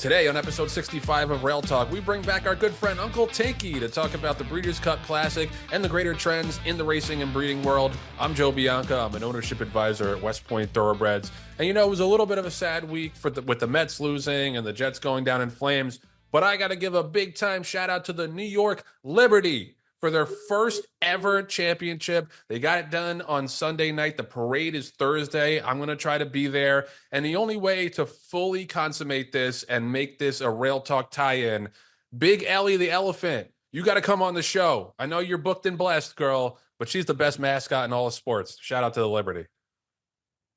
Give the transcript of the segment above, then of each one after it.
Today on episode 65 of Rail Talk, we bring back our good friend Uncle Tinky to talk about the Breeders' Cup Classic and the greater trends in the racing and breeding world. I'm Joe Bianca. I'm an ownership advisor at West Point Thoroughbreds. And you know, it was a little bit of a sad week with the Mets losing and the Jets going down in flames. But I got to give a big time shout out to the New York Liberty for their first ever championship. They got it done on Sunday night. The parade is Thursday. I'm going to try to be there. And the only way to fully consummate this and make this a Rail Talk tie-in, Big Ellie the Elephant, you got to come on the show. I know you're booked and blessed, girl, but she's the best mascot in all of sports. Shout out to the Liberty.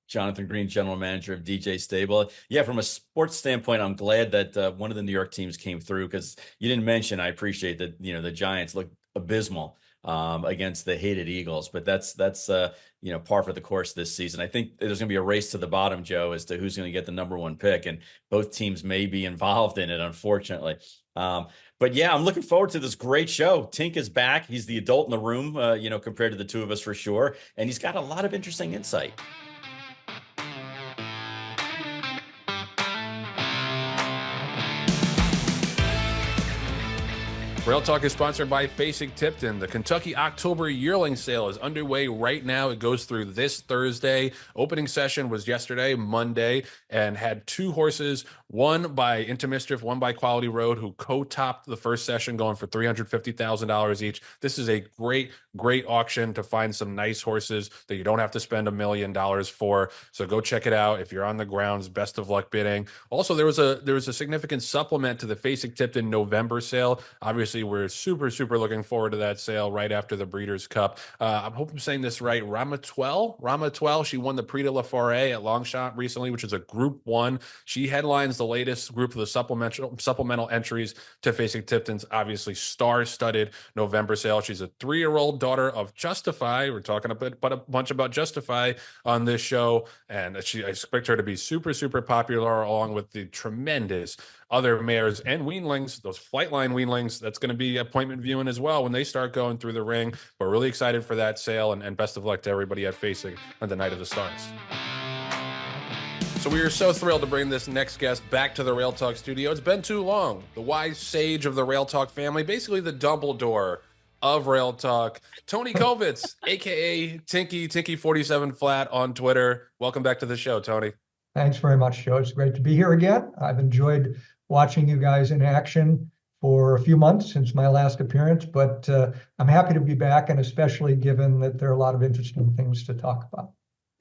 Jonathan Green, general manager of DJ Stable. Yeah, from a sports standpoint, I'm glad that one of the New York teams came through, because you didn't mention, I appreciate that, you know, the Giants look abysmal against the hated Eagles, but that's par for the course this season. I think there's going to be a race to the bottom, Joe, as to who's going to get the number one pick, and both teams may be involved in it, unfortunately. But yeah, I'm looking forward to this great show. Tink is back. He's the adult in the room, compared to the two of us for sure, and he's got a lot of interesting insight. Rail Talk is sponsored by Facing Tipton. The Kentucky October Yearling Sale is underway right now. It goes through this Thursday. Opening session was yesterday, Monday, and had two horses, one by Into Mischief, one by Quality Road, who co-topped the first session, going for $350,000 each. This is a great, great auction to find some nice horses that you don't have to spend $1 million for. So go check it out. If you're on the grounds, best of luck bidding. Also, there was a significant supplement to the Facing Tipton November sale. Obviously, we're super, super looking forward to that sale right after the Breeders' Cup. I hope I'm saying this right. Ramatwell, she won the Prix de la Forêt at Longshot recently, which is a Group 1. She headlines the latest group of the supplemental entries to Facing Tipton's obviously star-studded November sale. She's a 3-year-old daughter of Justify. We're talking a bunch about Justify on this show, and I expect her to be super, super popular, along with the tremendous other mares and weanlings, those Flightline weanlings. That's going to be appointment viewing as well when they start going through the ring. But really excited for that sale, and best of luck to everybody at Facing on the Night of the Stars. So we are so thrilled to bring this next guest back to the Rail Talk studio. It's been too long. The wise sage of the Rail Talk family, basically the Dumbledore of Rail Talk, Tony Cobitz, a.k.a. Tinky 47 flat on Twitter. Welcome back to the show, Tony. Thanks very much, Joe. It's great to be here again. I've enjoyed watching you guys in action for a few months since my last appearance, but I'm happy to be back, and especially given that there are a lot of interesting things to talk about.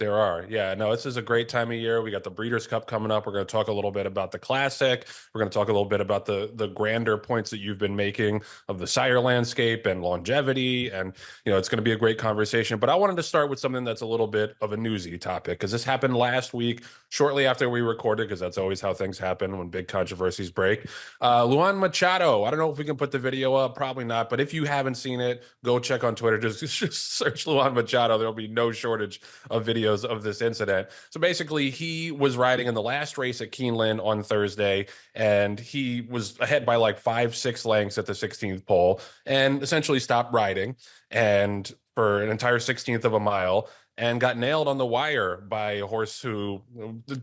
There are. Yeah, no, this is a great time of year. We got the Breeders' Cup coming up. We're going to talk a little bit about the Classic. We're going to talk a little bit about the grander points that you've been making of the sire landscape and longevity. And, it's going to be a great conversation. But I wanted to start with something that's a little bit of a newsy topic, because this happened last week, shortly after we recorded, because that's always how things happen when big controversies break. Luan Machado, I don't know if we can put the video up, probably not. But if you haven't seen it, go check on Twitter. Just search Luan Machado. There'll be no shortage of videos of this incident. So basically, he was riding in the last race at Keeneland on Thursday, and he was ahead by like 5-6 lengths at the 16th pole, and essentially stopped riding and for an entire 16th of a mile, and got nailed on the wire by a horse who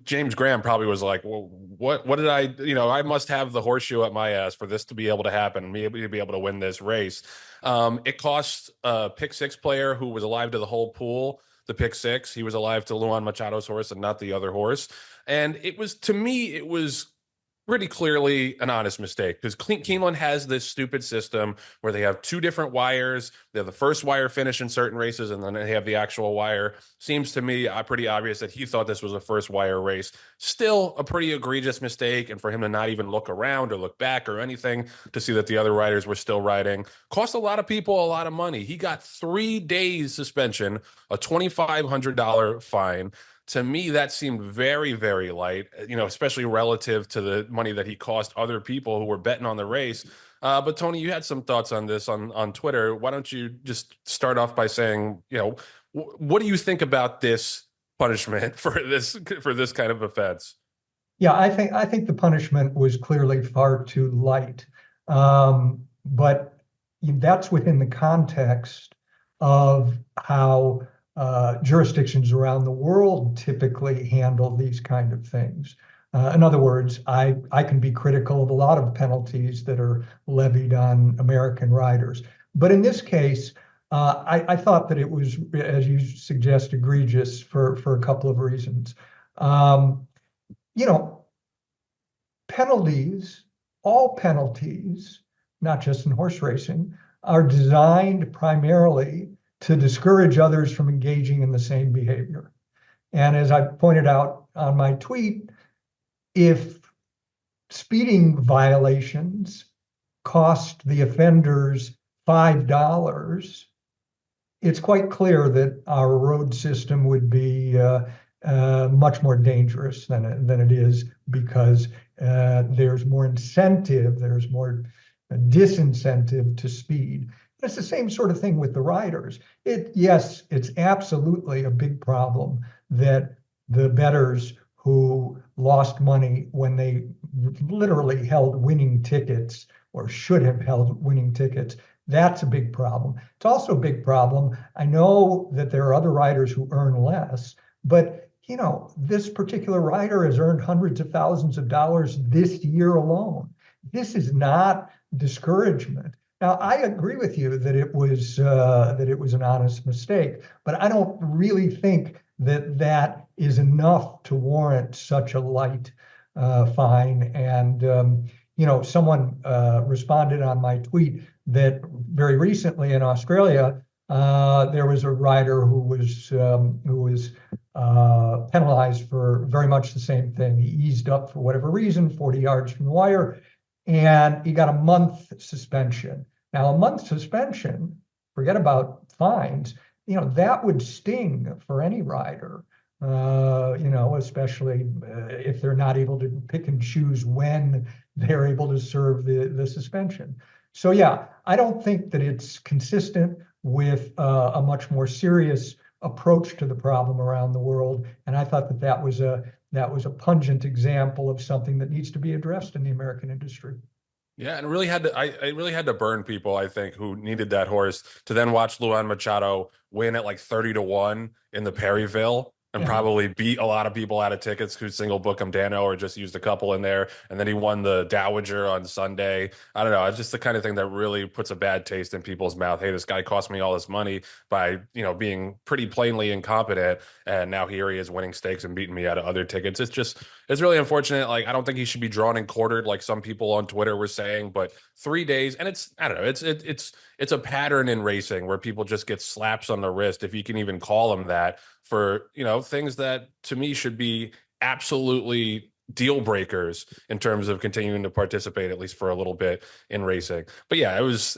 James Graham probably was like, well, what did I must have the horseshoe at my ass for this to be able to happen, me to be able to win this race. It cost a pick 6 player who was alive to the whole pool the pick 6. He was alive to Luan Machado's horse and not the other horse. And it was pretty clearly an honest mistake, because Keeneland has this stupid system where they have 2 different wires. They have the first wire finish in certain races, and then they have the actual wire. Seems to me pretty obvious that he thought this was a first wire race. Still a pretty egregious mistake, and for him to not even look around or look back or anything to see that the other riders were still riding cost a lot of people a lot of money. He got 3 days suspension, a $2,500 fine. To me, that seemed very, very light, especially relative to the money that he cost other people who were betting on the race. But Tony, you had some thoughts on this on Twitter. Why don't you just start off by saying, what do you think about this punishment for this kind of offense? Yeah, I think the punishment was clearly far too light, but that's within the context of how jurisdictions around the world typically handle these kind of things. In other words, I can be critical of a lot of penalties that are levied on American riders. But in this case, I thought that it was, as you suggest, egregious for a couple of reasons. You know, penalties, all penalties, not just in horse racing, are designed primarily to discourage others from engaging in the same behavior. And as I pointed out on my tweet, if speeding violations cost the offenders $5, it's quite clear that our road system would be much more dangerous than it is, because there's more incentive, there's more disincentive to speed. It's the same sort of thing with the riders. Yes, it's absolutely a big problem that the bettors who lost money when they literally held winning tickets, or should have held winning tickets, that's a big problem. It's also a big problem. I know that there are other riders who earn less, but you know, this particular rider has earned hundreds of thousands of dollars this year alone. This is not discouragement. Now, I agree with you that it was an honest mistake, but I don't really think that that is enough to warrant such a light fine. And you know, someone responded on my tweet that very recently in Australia there was a rider who was penalized for very much the same thing. He eased up for whatever reason, 40 yards from the wire, and he got a month suspension. Now, a month suspension, forget about fines, you know, that would sting for any rider, you know, especially if they're not able to pick and choose when they're able to serve the suspension. So, yeah, I don't think that it's consistent with a much more serious approach to the problem around the world. And I thought that that was a pungent example of something that needs to be addressed in the American industry. Yeah, and really had to I really had to burn people, I think, who needed that horse to then watch Luan Machado win at like 30-1 in the Perryville and Yeah. probably beat a lot of people out of tickets who single book him Dano or just used a couple in there. And then he won the Dowager on Sunday. I don't know. It's just the kind of thing that really puts a bad taste in people's mouth. Hey, this guy cost me all this money by, you know, being pretty plainly incompetent. And now here he is winning stakes and beating me out of other tickets. It's really unfortunate. Like, I don't think he should be drawn and quartered like some people on Twitter were saying, but 3 days, and I don't know, it's a pattern in racing where people just get slaps on the wrist, if you can even call them that, for, you know, things that to me should be absolutely deal breakers in terms of continuing to participate, at least for a little bit, in racing. But yeah, it's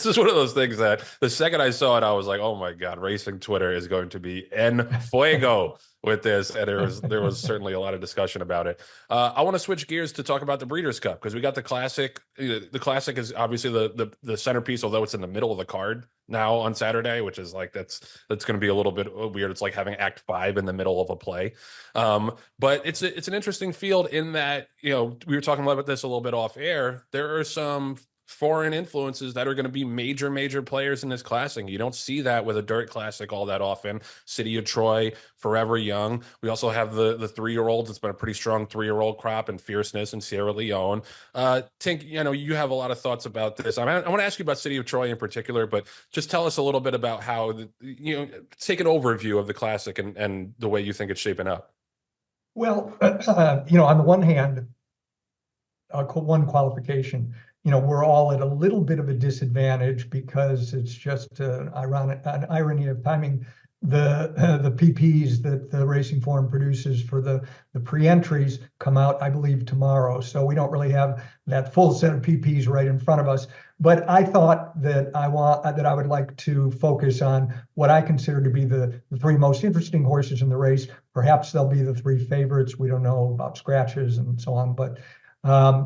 just one of those things that the second I saw it, I was like, oh my God, racing Twitter is going to be en fuego with this. And there was certainly a lot of discussion about it. I want to switch gears to talk about the Breeders' Cup, because we got the Classic. The Classic is obviously the centerpiece, although it's in the middle of the card now on Saturday, which is like, that's going to be a little bit weird. It's like having Act 5 in the middle of a play. But it's an interesting field in that, you know, we were talking about this a little bit off air. There are some foreign influences that are going to be major players in this classic. You don't see that with a dirt classic all that often. City of Troy, Forever Young. We also have the 3-year-olds. It's been a pretty strong 3-year-old crop in Fierceness and Sierra Leone. Tink, you know, you have a lot of thoughts about this. I want to ask you about City of Troy in particular, but just tell us a little bit about how, you know, take an overview of the classic and the way you think it's shaping up. Well, you know, on the one hand, one qualification, you know, we're all at a little bit of a disadvantage because it's just an irony of timing. The PPs that the Racing Form produces for the pre-entries come out, I believe, tomorrow. So we don't really have that full set of PPs right in front of us. But I thought that I would like to focus on what I consider to be the 3 most interesting horses in the race. Perhaps they'll be the 3 favorites. We don't know about scratches and so on, but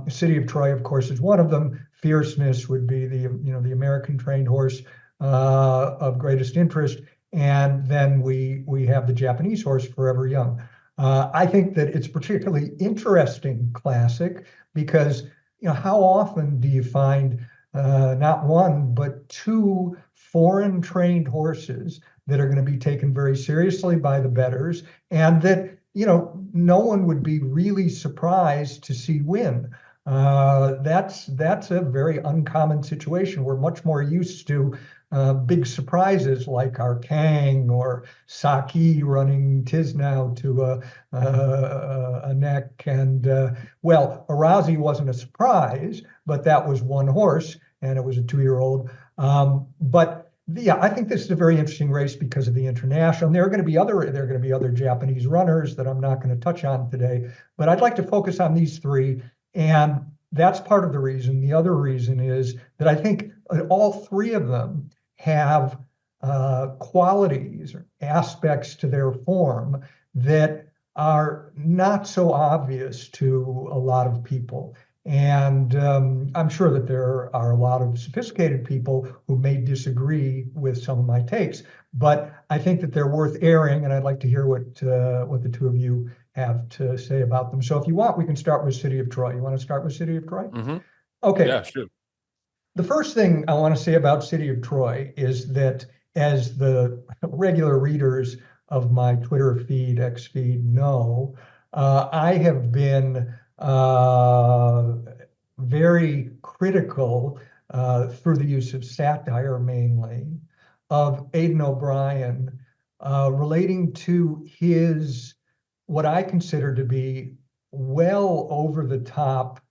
City of Troy, of course, is one of them. Fierceness would be the American trained horse of greatest interest, and then we have the Japanese horse Forever Young. I think that it's particularly interesting classic because, you know, how often do you find not 1 but 2 foreign trained horses that are going to be taken very seriously by the bettors, and that, no one would be really surprised to see win. That's a very uncommon situation. We're much more used to big surprises like our Kang or Saki running Tisnow to a neck. And well, Arazi wasn't a surprise, but that was one horse and it was a 2-year-old. But yeah, I think this is a very interesting race because of the international. And there are going to be other Japanese runners that I'm not going to touch on today, but I'd like to focus on these three. And that's part of the reason. The other reason is that I think all three of them have qualities or aspects to their form that are not so obvious to a lot of people. And I'm sure that there are a lot of sophisticated people who may disagree with some of my takes, but I think that they're worth airing, and I'd like to hear what the two of you have to say about them. So if you want, we can start with City of Troy. You want to start with City of Troy? Mm-hmm. Okay. Yeah, sure. The first thing I want to say about City of Troy is that, as the regular readers of my Twitter feed, X feed, know, I have been very critical through the use of satire mainly of Aidan O'Brien relating to his, what I consider to be well over the top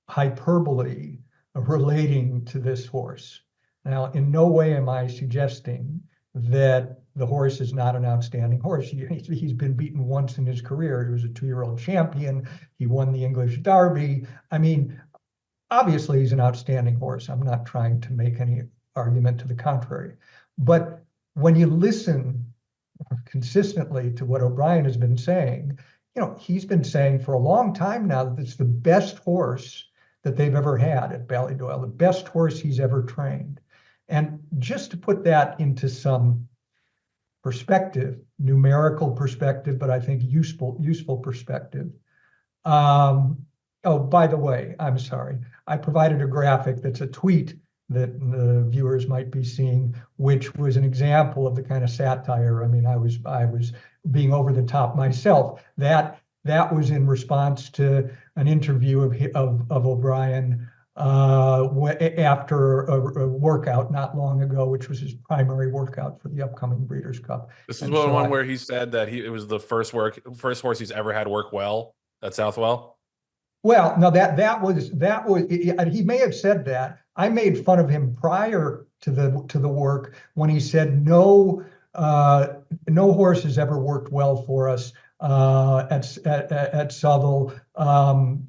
hyperbole relating to this horse. Now, in no way am I suggesting that the horse is not an outstanding horse. He's been beaten once in his career. He was a 2-year-old champion. He won the English Derby. I mean, obviously he's an outstanding horse. I'm not trying to make any argument to the contrary. But when you listen consistently to what O'Brien has been saying, he's been saying for a long time now that it's the best horse that they've ever had at Ballydoyle, the best horse he's ever trained. And just to put that into some perspective, numerical perspective, but I think useful perspective. Oh, by the way, I'm sorry. I provided a graphic that's a tweet that the viewers might be seeing, which was an example of the kind of satire. I mean, I was being over the top myself. That was in response to an interview of O'Brien after a workout not long ago, which was his primary workout for the upcoming Breeders' Cup. This is one where he said that it was the first horse he's ever had work well at Southwell. Well, no, that was he may have said that. I made fun of him prior to the work when he said no horse has ever worked well for us at Southwell,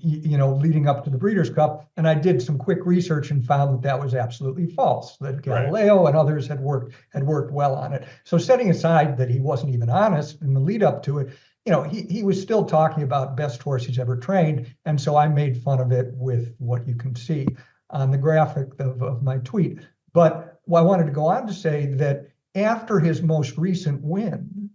leading up to the Breeders' Cup. And I did some quick research and found that was absolutely false, that Galileo and others had worked well on it. So setting aside that he wasn't even honest in the lead up to it, he was still talking about best horse he's ever trained. And so I made fun of it with what you can see on the graphic of my tweet. But I wanted to go on to say that after his most recent win,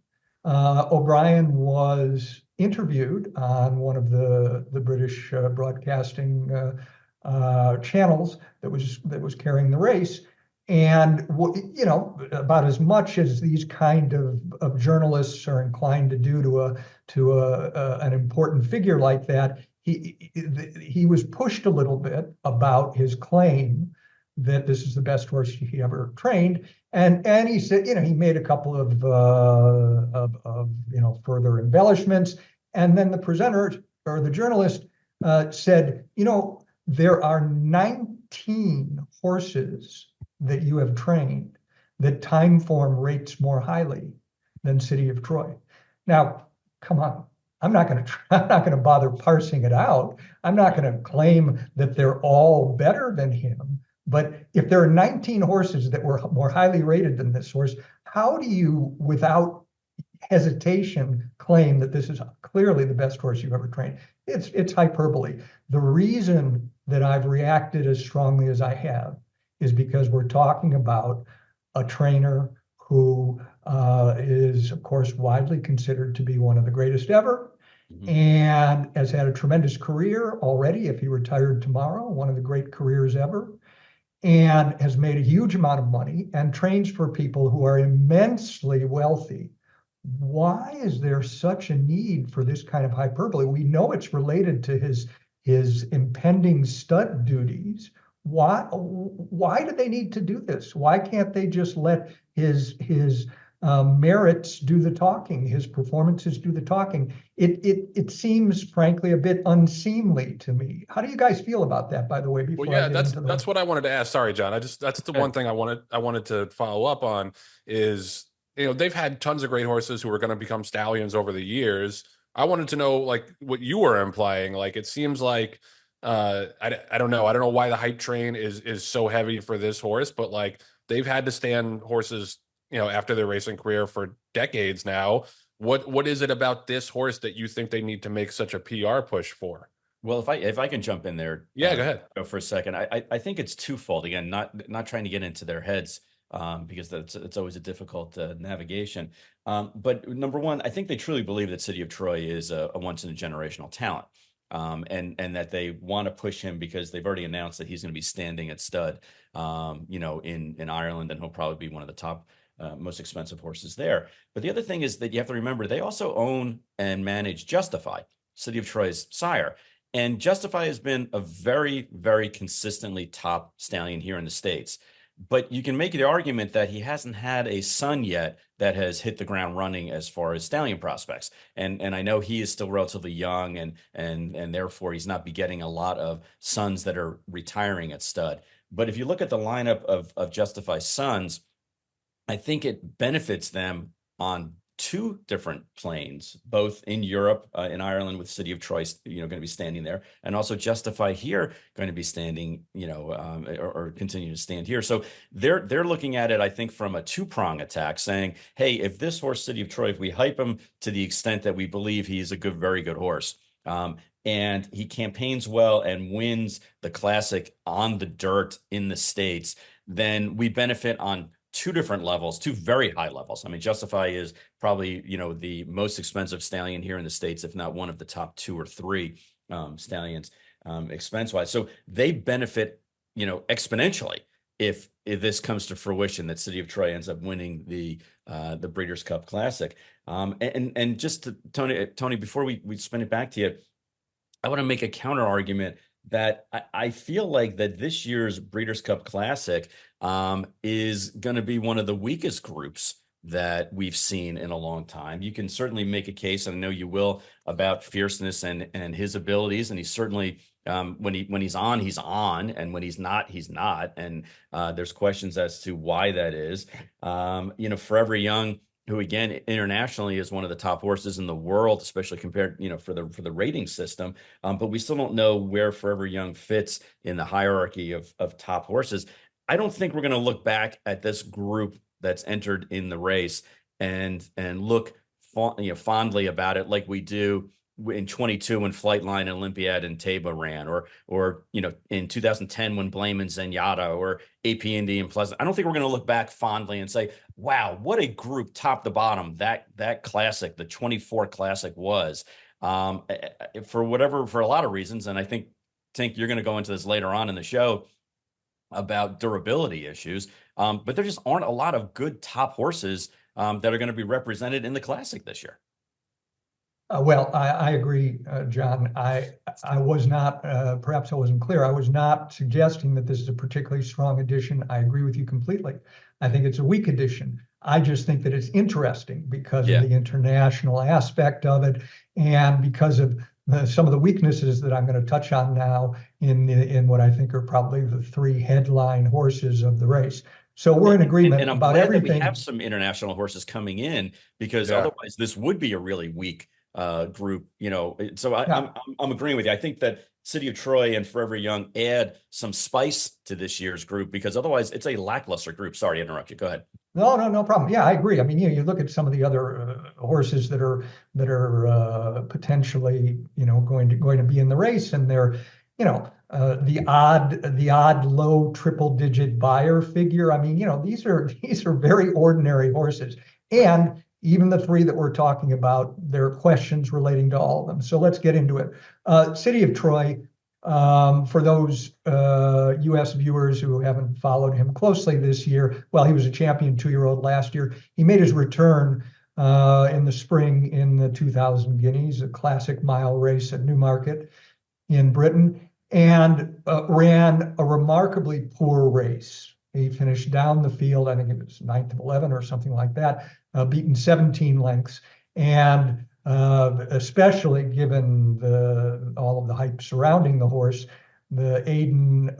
O'Brien was interviewed on one of the British broadcasting channels that was carrying the race, and about as much as these kind of journalists are inclined to do to an important figure like that, he was pushed a little bit about his claim that this is the best horse he ever trained. And he said, he made a couple of further embellishments. And then the presenter or the journalist said, there are 19 horses that you have trained that time form rates more highly than City of Troy. Now, come on. I'm not going to bother parsing it out. I'm not going to claim that they're all better than him. But if there are 19 horses that were more highly rated than this horse, how do you, without hesitation, claim that this is clearly the best horse you've ever trained? It's hyperbole. The reason that I've reacted as strongly as I have is because we're talking about a trainer who is, of course, widely considered to be one of the greatest ever, and has had a tremendous career already. If he retired tomorrow, one of the great careers ever, and has made a huge amount of money and trains for people who are immensely wealthy. why is there such a need for this kind of hyperbole? We know it's related to his impending stud duties. Why do they need to do this? Why can't they just let his merits do the talking, his performances do the talking? It seems, frankly, a bit unseemly to me. How do you guys feel about that, by the way, Well, before I yeah, get into that's what I wanted to ask. Sorry, John. That's the one thing I wanted to follow up on is, they've had tons of great horses who are going to become stallions over the years. I wanted to know like what you were implying. Like it seems like I don't know. I don't know why the hype train is so heavy for this horse, but like they've had to stand horses, after their racing career for decades now. What is it about this horse that you think they need to make such a PR push for? Well, if I can jump in there, Yeah, go ahead. for a second, I think it's twofold. Again, not trying to get into their heads, because it's always a difficult navigation. But number one, I think they truly believe that City of Troy is a once in a generational talent, and that they want to push him because they've already announced that he's going to be standing at stud, in Ireland, and he'll probably be one of the top. Most expensive horses there. But the other thing is that you have to remember they also own and manage Justify, City of Troy's sire. And Justify has been a very, very consistently top stallion here in the States. But you can make the argument that he hasn't had a son yet that has hit the ground running as far as stallion prospects. And I know he is still relatively young, and therefore he's not begetting a lot of sons that are retiring at stud. But if you look at the lineup of Justify's sons, I think it benefits them on two different planes, both in Europe, in Ireland with City of Troy, going to be standing there, and also Justify here going to be standing, or continue to stand here. So they're looking at it, I think, from a two-prong attack, saying, hey, if this horse, City of Troy, if we hype him to the extent that we believe he's a very good horse, and he campaigns well and wins the Classic on the dirt in the States, then we benefit on two different levels, two very high levels. I mean, Justify is probably, the most expensive stallion here in the States, if not one of the top two or three stallions expense-wise. So they benefit, exponentially if this comes to fruition, that City of Troy ends up winning the Breeders' Cup Classic. And just to, Tony, before we spin it back to you, I want to make a counter argument that I feel like that this year's Breeders' Cup Classic is going to be one of the weakest groups that we've seen in a long time. You can certainly make a case, and I know you will, about Fierceness and his abilities, and he's certainly when he's on, and when he's not, he's not. And there's questions as to why that is. Forever Young, who again internationally is one of the top horses in the world, especially compared, for the rating system. But we still don't know where Forever Young fits in the hierarchy of top horses. I don't think we're going to look back at this group that's entered in the race and look fondly about it like we do in 22 when Flightline and Olympiad and Taba ran, or in 2010 when Blame and Zenyatta, or AP&D and Pleasant. I don't think we're going to look back fondly and say, wow, what a group top to bottom that Classic, the 24 Classic was, for a lot of reasons. And I think, Tink, you're going to go into this later on in the show about durability issues. But there just aren't a lot of good top horses that are going to be represented in the Classic this year. Well, I agree, John. I was not, perhaps I wasn't clear. I was not suggesting that this is a particularly strong edition. I agree with you completely. I think it's a weak edition. I just think that it's interesting because of the international aspect of it, and because of some of the weaknesses that I'm going to touch on now in what I think are probably the three headline horses of the race. So we're in agreement and I'm about glad everything. That we have some international horses coming in, because otherwise this would be a really weak group, So I'm agreeing with you. I think that City of Troy and Forever Young add some spice to this year's group, because otherwise it's a lackluster group. Sorry to interrupt you. Go ahead. No problem. Yeah, I agree. I mean, you look at some of the other horses that are potentially, going to be in the race, and they're, the odd low triple digit buyer figure. I mean, these are very ordinary horses, and even the three that we're talking about, there are questions relating to all of them. So let's get into it. City of Troy, for those U.S. viewers who haven't followed him closely this year, well, he was a champion 2-year-old last year. He made his return in the spring in the 2000 Guineas, a classic mile race at Newmarket in Britain, and ran a remarkably poor race. He finished down the field, I think it was 9th of 11 or something like that, beaten 17 lengths. And especially given all of the hype surrounding the horse, the Aiden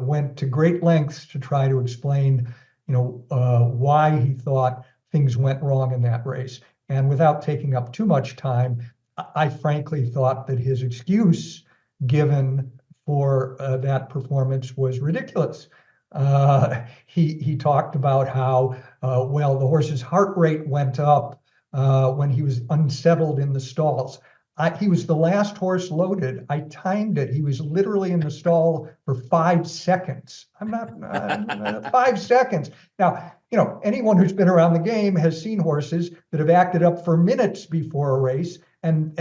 went to great lengths to try to explain, why he thought things went wrong in that race. And without taking up too much time, I frankly thought that his excuse given for that performance was ridiculous. He talked about how, well, the horse's heart rate went up when he was unsettled in the stalls. He was the last horse loaded. I timed it. He was literally in the stall for 5 seconds. I'm not 5 seconds. Now, anyone who's been around the game has seen horses that have acted up for minutes before a race, and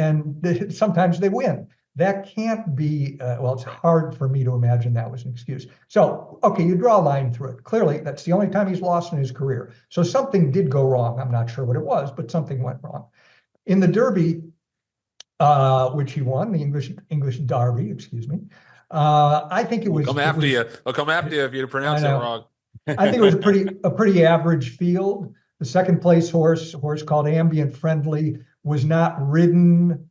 sometimes they win. That can't be, well, it's hard for me to imagine that was an excuse. So, okay, you draw a line through it. Clearly, that's the only time he's lost in his career. So something did go wrong. I'm not sure what it was, but something went wrong. In the Derby, which he won, the English Derby, excuse me, I think it was... I'll come after you if you pronounce it wrong. I think it was a pretty average field. The second place horse, a horse called Ambient Friendly, was not ridden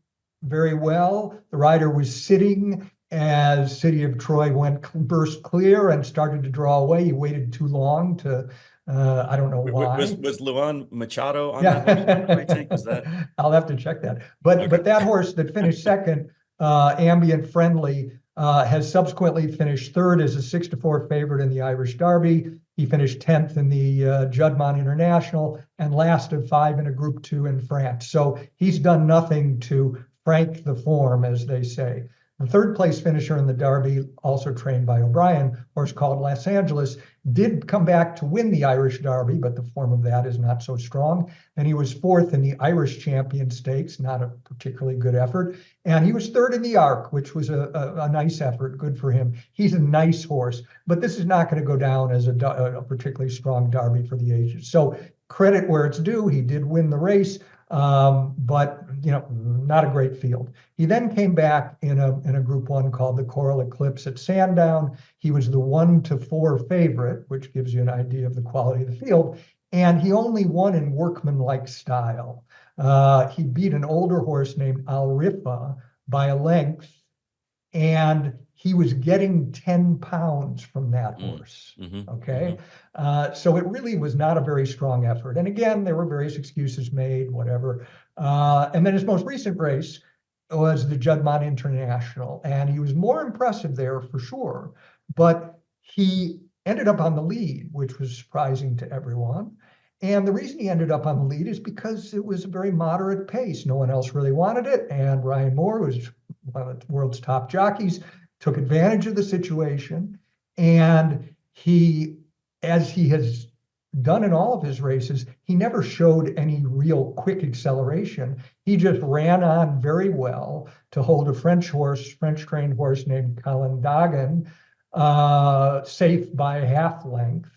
very well. The rider was sitting as City of Troy burst clear and started to draw away. He waited too long to, I don't know why. Was Luan Machado on Yeah. that horse? I think was that. I'll have to check that. But that horse that finished second, Ambient Friendly, has subsequently finished third as a 6-4 favorite in the Irish Derby. He finished 10th in the Juddmonte International and last of 5 in a Group 2 in France. So he's done nothing to frank the form, as they say. The third place finisher in the Derby, also trained by O'Brien, horse called Los Angeles, did come back to win the Irish Derby, but the form of that is not so strong. And he was 4th in the Irish Champion Stakes, not a particularly good effort. And he was 3rd in the Arc, which was a nice effort, good for him. He's a nice horse, but this is not going to go down as a particularly strong Derby for the ages. So credit where it's due, he did win the race. But not a great field. He then came back in a Group 1 called the Coral Eclipse at Sandown. He was the 1-4 favorite, which gives you an idea of the quality of the field. And he only won in workmanlike style. He beat an older horse named Al Rifa by a length, and he was getting 10 pounds from that horse. Okay. So it really was not a very strong effort. And again, there were various excuses made, whatever. And then his most recent race was the Juddmonte International. And he was more impressive there for sure. But he ended up on the lead, which was surprising to everyone. And the reason he ended up on the lead is because it was a very moderate pace. No one else really wanted it. And Ryan Moore, who was one of the world's top jockeys, took advantage of the situation, and as he has done in all of his races, he never showed any real quick acceleration. He just ran on very well to hold a French-trained horse named Colin Dagan, safe by a half length.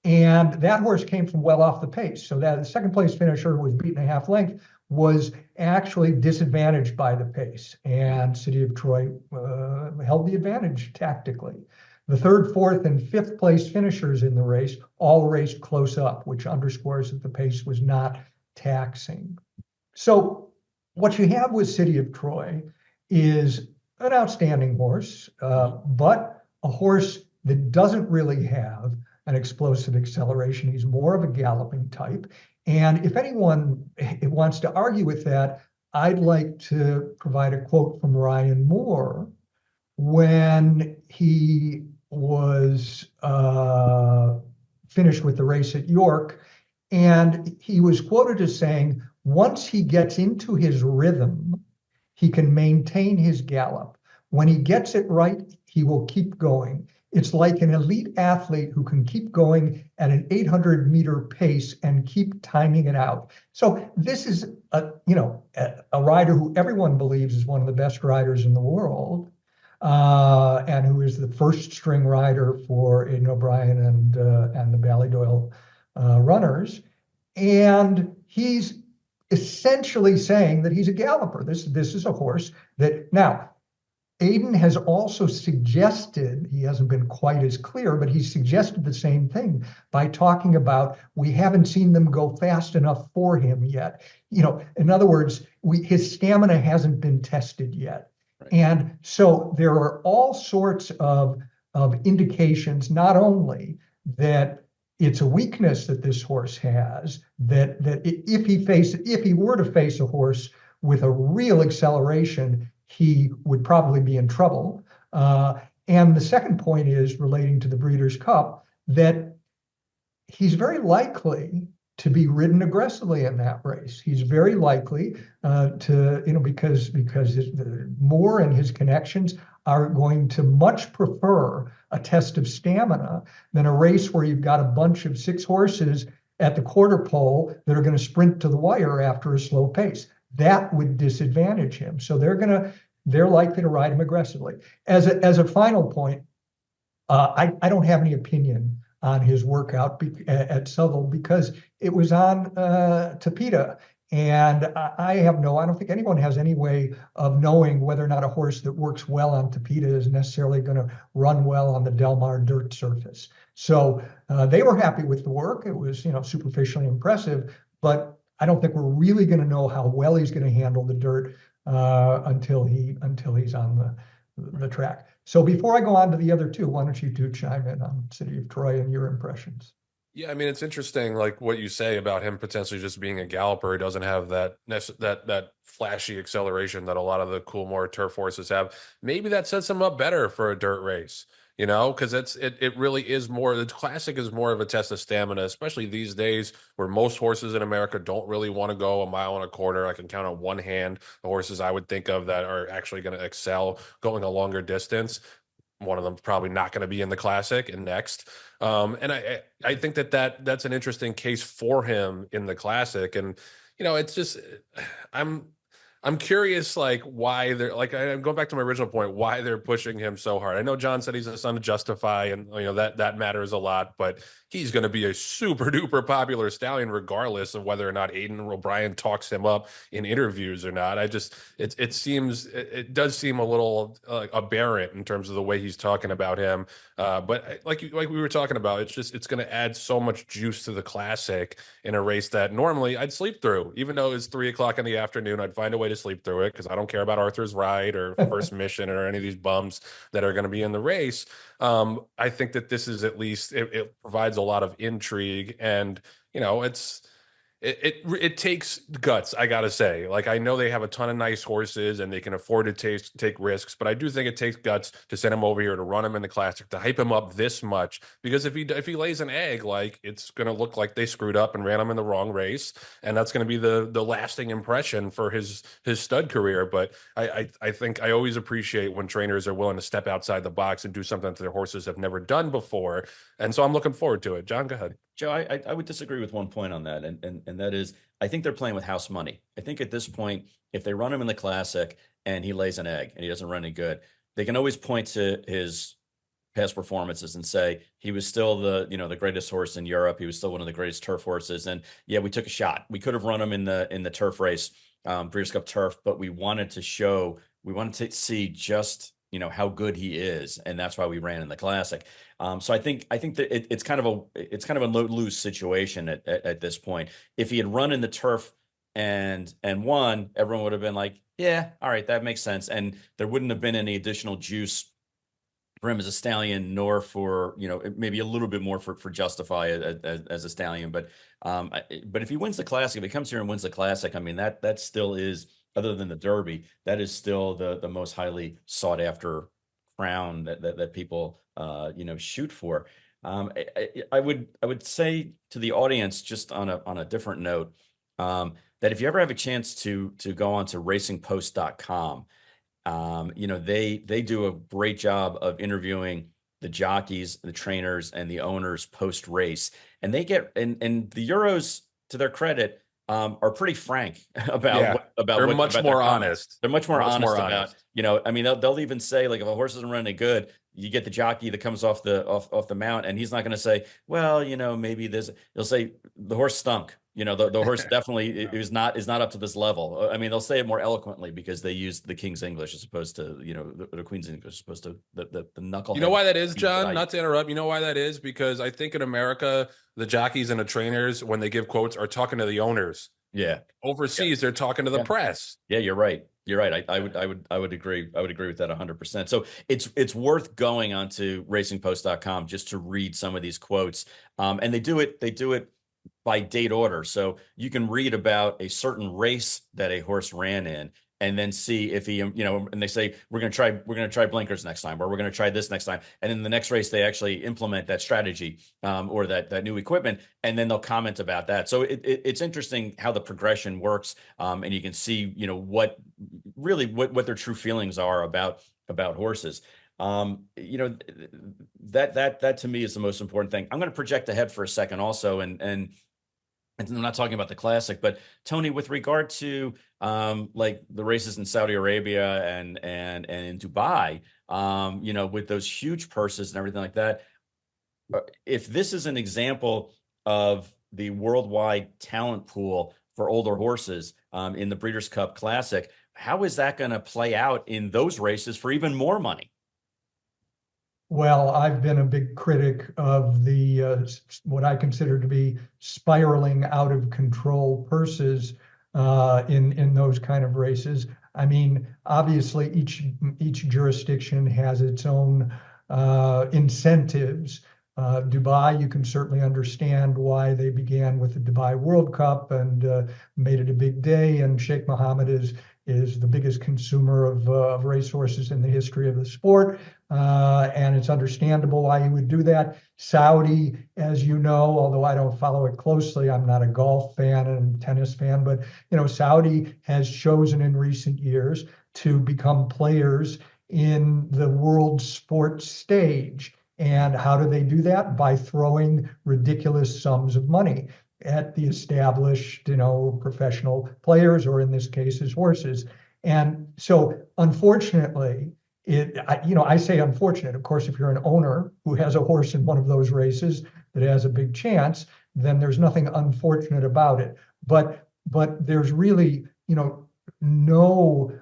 And that horse came from well off the pace. So that the second place finisher who was beaten a half length was actually disadvantaged by the pace, and City of Troy held the advantage tactically. The third, fourth, and fifth place finishers in the race all raced close up, which underscores that the pace was not taxing. So what you have with City of Troy is an outstanding horse, but a horse that doesn't really have an explosive acceleration. He's more of a galloping type. And if anyone wants to argue with that, I'd like to provide a quote from Ryan Moore when he was finished with the race at York. And he was quoted as saying, once he gets into his rhythm, he can maintain his gallop. When he gets it right, he will keep going. It's like an elite athlete who can keep going at an 800-meter pace and keep timing it out. So this is a rider who everyone believes is one of the best riders in the world, and who is the first string rider for Aidan O'Brien and the Ballydoyle runners. And he's essentially saying that he's a galloper. This is a horse that now Aiden has also suggested, he hasn't been quite as clear, but he's suggested the same thing by talking about we haven't seen them go fast enough for him yet. In other words, his stamina hasn't been tested yet. Right. And so there are all sorts of indications, not only that it's a weakness that this horse has, that if he were to face a horse with a real acceleration, he would probably be in trouble. And the second point is relating to the Breeders' Cup, that he's very likely to be ridden aggressively in that race. He's very likely because Moore and his connections are going to much prefer a test of stamina than a race where you've got a bunch of 6 horses at the quarter pole that are going to sprint to the wire after a slow pace. That would disadvantage him. So they're likely to ride him aggressively. As a final point, I don't have any opinion on his workout at Southwell because it was on Tapeta. And I don't think anyone has any way of knowing whether or not a horse that works well on Tapeta is necessarily going to run well on the Del Mar dirt surface. So they were happy with the work. It was, superficially impressive, but I don't think we're really going to know how well he's going to handle the dirt until he's on the track. So before I go on to the other two, why don't you two chime in on City of Troy and your impressions? Yeah, I mean, it's interesting, like what you say about him potentially just being a galloper. He doesn't have that flashy acceleration that a lot of the Coolmore turf horses have. Maybe that sets him up better for a dirt race, because it really is more. The Classic is more of a test of stamina, especially these days where most horses in America don't really want to go a mile and a quarter. I can count on one hand the horses I would think of that are actually going to excel going a longer distance. One of them probably not going to be in the Classic and next. And I think that's an interesting case for him in the Classic. And, it's just, I'm curious, like, why they're like, I'm going back to my original point, why they're pushing him so hard. I know John said he's a son of Justify, and that matters a lot, but he's going to be a super duper popular stallion, regardless of whether or not Aiden O'Brien talks him up in interviews or not. It does seem a little aberrant in terms of the way he's talking about him. But like we were talking about, it's going to add so much juice to the Classic in a race that normally I'd sleep through, even though it's 3 o'clock in the afternoon. I'd find a way to sleep through it because I don't care about Arthur's Ride or First Mission or any of these bums that are going to be in the race. I think that this is at least it provides a lot of intrigue, and it takes guts, I gotta say. Like, I know they have a ton of nice horses and they can afford to take risks, but I do think it takes guts to send him over here to run him in the Classic, to hype him up this much. Because if he lays an egg, like, it's gonna look like they screwed up and ran him in the wrong race, and that's gonna be the lasting impression for his stud career. But I think I always appreciate when trainers are willing to step outside the box and do something that their horses have never done before, and so I'm looking forward to it. John, go ahead. Joe, I would disagree with one point on that, and that is, I think they're playing with house money. I think at this point, if they run him in the Classic and he lays an egg and he doesn't run any good, they can always point to his past performances and say he was still the greatest horse in Europe. He was still one of the greatest turf horses, and yeah, we took a shot. We could have run him in the turf race, Breeders' Cup Turf, but we wanted to see just how good he is, and that's why we ran in the Classic. So I think that it's kind of a lose situation at this point. If he had run in the turf and won, everyone would have been like, yeah, all right, that makes sense, and there wouldn't have been any additional juice for him as a stallion, nor for maybe a little bit more for Justify as a stallion. But if he wins the Classic, if he comes here and wins the Classic, I mean that still is, other than the Derby, that is still the most highly sought after crown that people shoot for. I would say to the audience, just on a different note, that if you ever have a chance to go on to racingpost.com, they do a great job of interviewing the jockeys, the trainers, and the owners post race, and they get and the Euros, to their credit, are pretty frank about they're much more honest. They're much more honest about, I mean, they'll even say, like, if a horse isn't running good, you get the jockey that comes off the mount, and he's not going to say, well, maybe they'll say the horse stunk. You know, the horse definitely is not up to this level. I mean, they'll say it more eloquently because they use the King's English as opposed to, you know, the Queen's English as opposed to the knucklehead. You know why that is, John? Not to interrupt. You know why that is? Because I think in America, the jockeys and the trainers, when they give quotes, are talking to the owners. Yeah. Overseas, they're talking to the press. Yeah, you're right. You're right. I would agree. I would agree with that 100%. So it's worth going onto racingpost.com just to read some of these quotes. And they do it by date order. So you can read about a certain race that a horse ran in and then see if he, you know, and they say, we're going to try blinkers next time, or we're going to try this next time. And in the next race, they actually implement that strategy or that new equipment. And then they'll comment about that. So it's interesting how the progression works. And you can see, you know, what their true feelings are about horses. You know, that to me is the most important thing. I'm going to project ahead for a second also. And I'm not talking about the classic, but Tony, with regard to like the races in Saudi Arabia and in Dubai, you know, with those huge purses and everything like that, if this is an example of the worldwide talent pool for older horses in the Breeders' Cup Classic, how is that going to play out in those races for even more money? Well, I've been a big critic of the what I consider to be spiraling out of control purses in those kind of races. I mean, obviously, each jurisdiction has its own incentives. Dubai, you can certainly understand why they began with the Dubai World Cup and made it a big day. And Sheikh Mohammed is the biggest consumer of racehorses in the history of the sport. And it's understandable why he would do that. Saudi, as you know, although I don't follow it closely, I'm not a golf fan and tennis fan, but you know, Saudi has chosen in recent years to become players in the world sports stage. And how do they do that? By throwing ridiculous sums of money at the established, you know, professional players, or in this case, as horses. And so, unfortunately, I say unfortunate. Of course, if you're an owner who has a horse in one of those races that has a big chance, then there's nothing unfortunate about it. But there's really, you know, no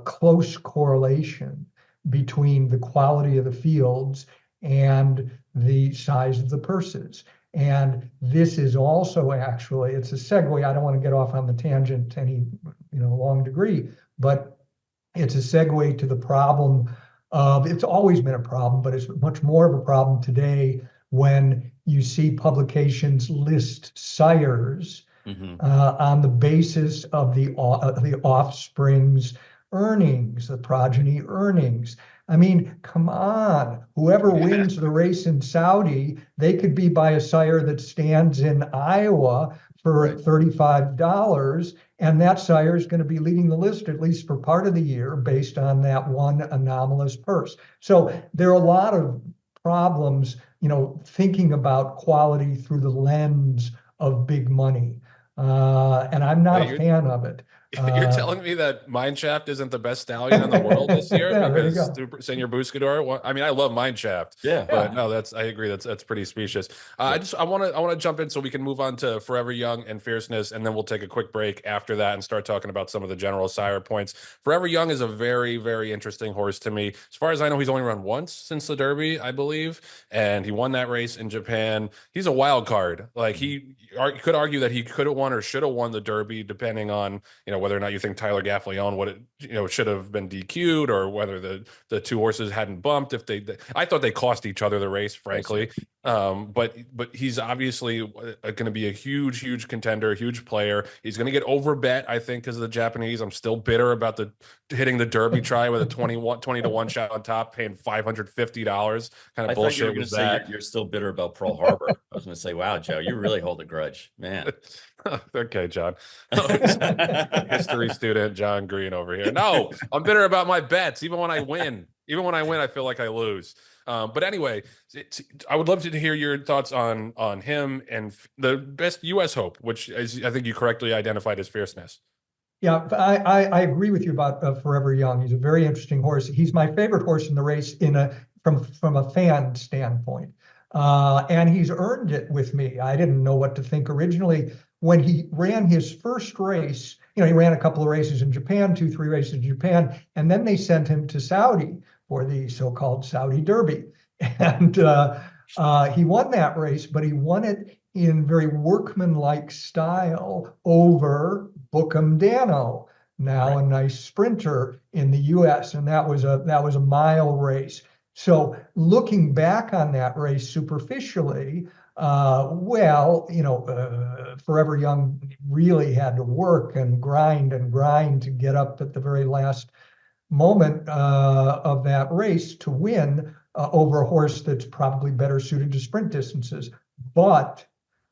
close correlation between the quality of the fields and the size of the purses. And this is also actually, it's a segue. I don't want to get off on the tangent to any, you know, long degree, but it's a segue to the problem of, it's always been a problem, but it's much more of a problem today when you see publications list sires on the basis of the offspring's earnings, the progeny earnings. I mean, come on, whoever wins the race in Saudi, they could be by a sire that stands in Iowa for $35, and that sire is going to be leading the list at least for part of the year based on that one anomalous purse. So there are a lot of problems, you know, thinking about quality through the lens of big money. And I'm not a fan of it. You're telling me that Mineshaft isn't the best stallion in the world this year? Yeah, Because Senior Buscador. I mean, I love Mineshaft. Yeah, but no, I agree. That's pretty specious. I want to jump in so we can move on to Forever Young and Fierceness, and then we'll take a quick break after that and start talking about some of the general sire points. Forever Young is a very, very interesting horse to me. As far as I know, he's only run once since the Derby, I believe, and he won that race in Japan. He's a wild card. Like you could argue that he could have won or should have won the Derby, depending on, you know, whether or not you think Tyler Gaffalione should have been DQ'd, or whether the two horses hadn't bumped. I thought they cost each other the race, frankly. But he's obviously going to be a huge contender, huge player. He's going to get overbet, I think, because of the Japanese. I'm still bitter about hitting the Derby try with a 20 to 1 shot on top, paying $550. Kind of bullshit was that. You're still bitter about Pearl Harbor. I was going to say, wow, Joe, you really hold a grudge, man. Okay, John. History student John Green over here. No, I'm bitter about my bets. Even when I win, I feel like I lose. But anyway, I would love to hear your thoughts on him and the best U.S. hope, which is, I think you correctly identified as Fierceness. Yeah, I agree with you about Forever Young. He's a very interesting horse. He's my favorite horse in the race from a fan standpoint. And he's earned it with me. I didn't know what to think originally. When he ran his first race, he ran a couple of races in Japan, 2, 3 races in Japan, and then they sent him to Saudi for the so-called Saudi Derby. And he won that race, but he won it in very workmanlike style over Bookham Dano, now a nice sprinter in the U.S. And that was a mile race. So looking back on that race superficially, Forever Young really had to work and grind to get up at the very last moment of that race to win over a horse that's probably better suited to sprint distances. But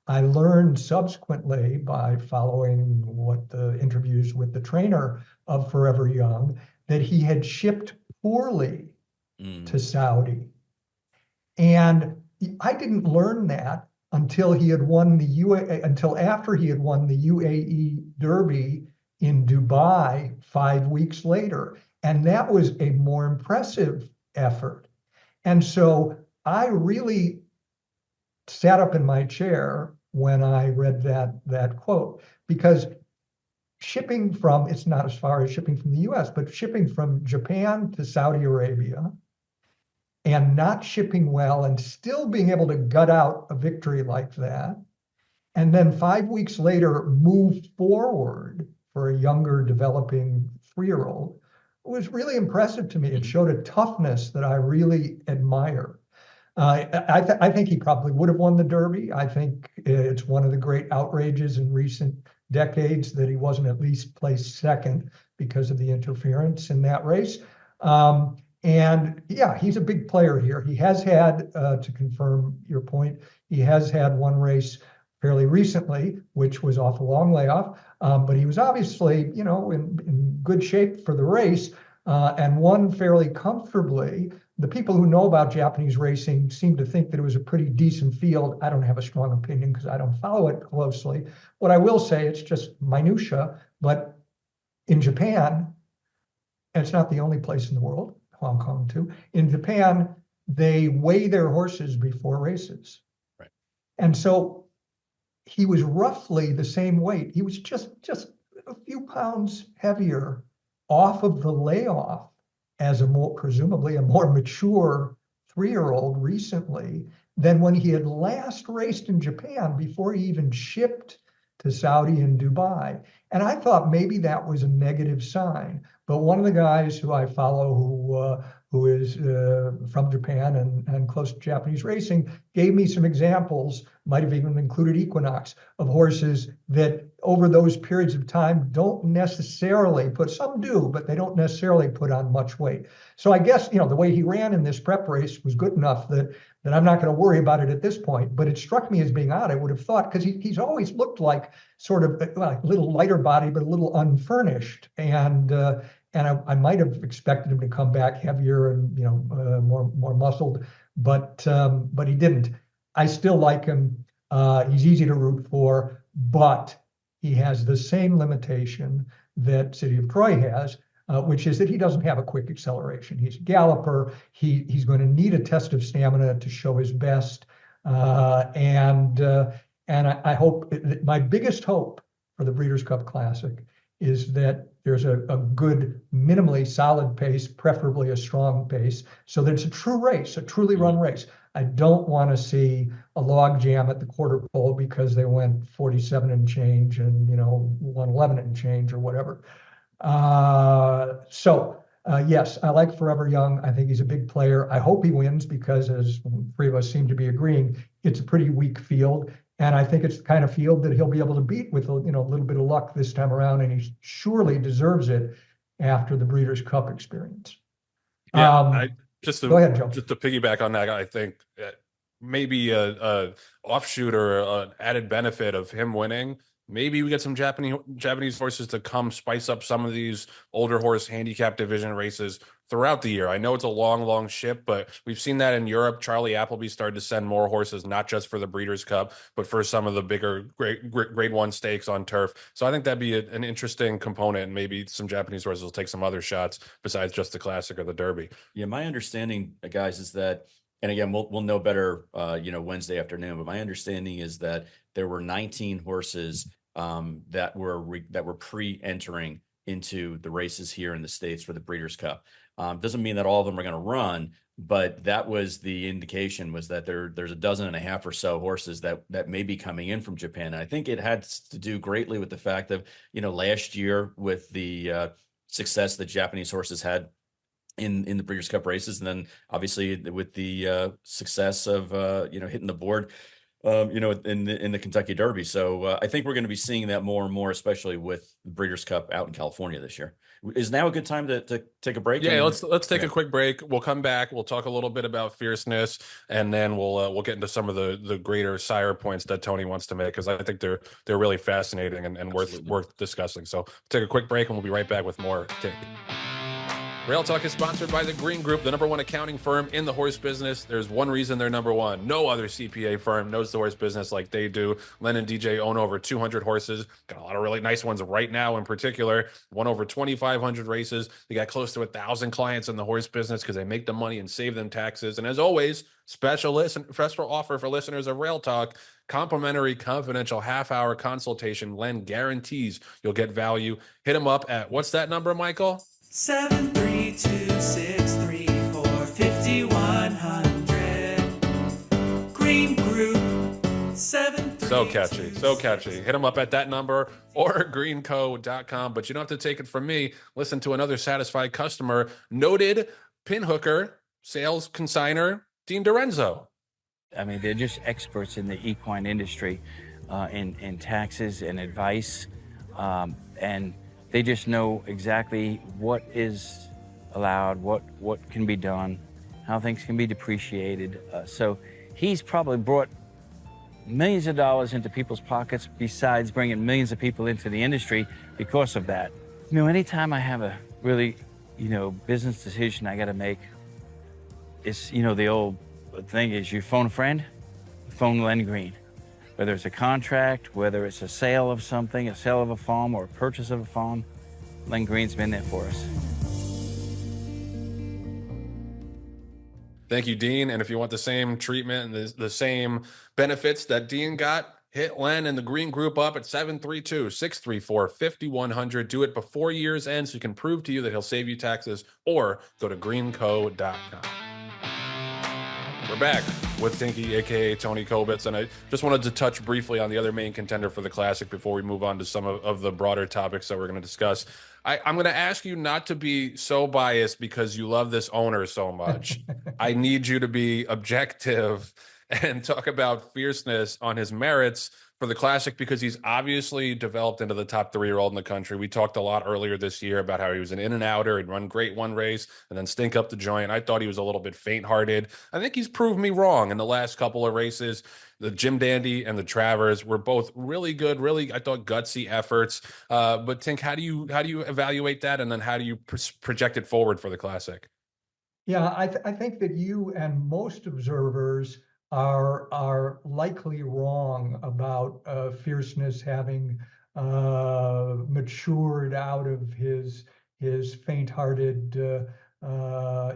I learned subsequently by following what the interviews with the trainer of Forever Young that he had shipped poorly to Saudi. And I didn't learn that until he had won until after he had won the UAE Derby in Dubai 5 weeks later. And that was a more impressive effort. And so I really sat up in my chair when I read that quote, because shipping from, it's not as far as shipping from the US, but shipping from Japan to Saudi Arabia and not shipping well and still being able to gut out a victory like that, and then 5 weeks later move forward for a younger developing 3-year-old, was really impressive to me. It showed a toughness that I really admire. I think he probably would have won the Derby. I think it's one of the great outrages in recent decades that he wasn't at least placed second because of the interference in that race. And yeah, he's a big player here. He has had, to confirm your point, he has had one race fairly recently, which was off a long layoff, but he was obviously, in good shape for the race, and won fairly comfortably. The people who know about Japanese racing seem to think that it was a pretty decent field. I don't have a strong opinion because I don't follow it closely. What I will say, it's just minutia, but in Japan, and it's not the only place in the world, Hong Kong too, in Japan, they weigh their horses before races. Right. And so he was roughly the same weight. He was just a few pounds heavier off of the layoff as presumably a more mature 3-year-old recently than when he had last raced in Japan before he even shipped to Saudi and Dubai. And I thought maybe that was a negative sign. But one of the guys who I follow who is from Japan and close to Japanese racing gave me some examples, might have even included Equinox, of horses that over those periods of time don't necessarily some do, but they don't necessarily put on much weight. So I guess, the way he ran in this prep race was good enough that I'm not going to worry about it at this point. But it struck me as being odd, I would have thought, because he's always looked like sort of a little lighter body, but a little unfurnished. And I might have expected him to come back heavier and more muscled, but he didn't. I still like him. He's easy to root for, but he has the same limitation that City of Troy has, which is that he doesn't have a quick acceleration. He's a galloper. He's going to need a test of stamina to show his best. And I hope, my biggest hope for the Breeders' Cup Classic is that there's a good, minimally solid pace, preferably a strong pace, so that it's a true race, a truly run race. I don't want to see a log jam at the quarter pole because they went 47 and change and 111 and change or whatever. Yes, I like Forever Young. I think he's a big player. I hope he wins because, as 3 of us seem to be agreeing, it's a pretty weak field. And I think it's the kind of field that he'll be able to beat with a little bit of luck this time around, and he surely deserves it after the Breeders' Cup experience. Yeah, go ahead, Joe. Just to piggyback on that, I think maybe a offshoot or an added benefit of him winning. Maybe we get some Japanese horses to come spice up some of these older horse handicap division races throughout the year. I know it's a long ship, but we've seen that in Europe. Charlie Appleby started to send more horses, not just for the Breeders' Cup, but for some of the bigger grade 1 stakes on turf. So I think that'd be an interesting component, and maybe some Japanese horses will take some other shots besides just the Classic or the Derby. Yeah, my understanding, guys, is that And again, we'll know better, Wednesday afternoon. But my understanding is that there were 19 horses that were pre-entering into the races here in the States for the Breeders' Cup. Doesn't mean that all of them are going to run, but that was the indication, was that there's a dozen and a half or so horses that may be coming in from Japan. And I think it had to do greatly with the fact of, last year with the success that Japanese horses had in the Breeders' Cup races, and then obviously with the success of hitting the board, in the Kentucky Derby. So I think we're going to be seeing that more and more, especially with the Breeders' Cup out in California this year. Is now a good time to take a break? Yeah, let's take Okay. a quick break. We'll come back. We'll talk a little bit about Fierceness, and then we'll get into some of the greater sire points that Tony wants to make, because I think they're really fascinating and worth discussing. So take a quick break, and we'll be right back with more Tink. Rail Talk is sponsored by the Green Group, the #1 accounting firm in the horse business. There's one reason they're #1. No other CPA firm knows the horse business like they do. Len and DJ own over 200 horses. Got a lot of really nice ones right now in particular. Won over 2,500 races. They got close to 1,000 clients in the horse business because they make the money and save them taxes. And as always, special offer for listeners of Rail Talk. Complimentary confidential half-hour consultation. Len guarantees you'll get value. Hit him up at, what's that number, Michael? 732-634-5100. Green Group. 732. So catchy. Hit them up at that number or greenco.com. But you don't have to take it from me. Listen to another satisfied customer, noted pinhooker, sales consigner, Dean Dorenzo. I mean, they're just experts in the equine industry, in taxes and advice, and they just know exactly what is allowed, what can be done, how things can be depreciated. So he's probably brought millions of dollars into people's pockets, besides bringing millions of people into the industry because of that. Anytime I have a really, business decision I got to make, it's, the old thing is, you phone a friend, phone Len Green. Whether it's a contract, whether it's a sale of something, a sale of a farm, or a purchase of a farm, Len Green's been there for us. Thank you, Dean. And if you want the same treatment and the same benefits that Dean got, hit Len and the Green Group up at 732-634-5100. Do it before year's end so you can prove to you that he'll save you taxes, or go to greenco.com. We're back with Tinky, a.k.a. Tony Cobitz, and I just wanted to touch briefly on the other main contender for the Classic before we move on to some of the broader topics that we're going to discuss. I'm going to ask you not to be so biased because you love this owner so much. I need you to be objective and talk about Fierceness on his merits for the Classic, because he's obviously developed into the top 3-year-old in the country. We talked a lot earlier this year about how he was an in and outer. He'd run great one race and then stink up the joint. I thought he was a little bit faint-hearted. I think he's proved me wrong in the last couple of races. The Jim Dandy and the Travers were both really good, really, I thought, gutsy efforts. But Tink, how do you evaluate that, and then how do you project it forward for the Classic? Yeah, I think that you and most observers are likely wrong about Fierceness having matured out of his faint-hearted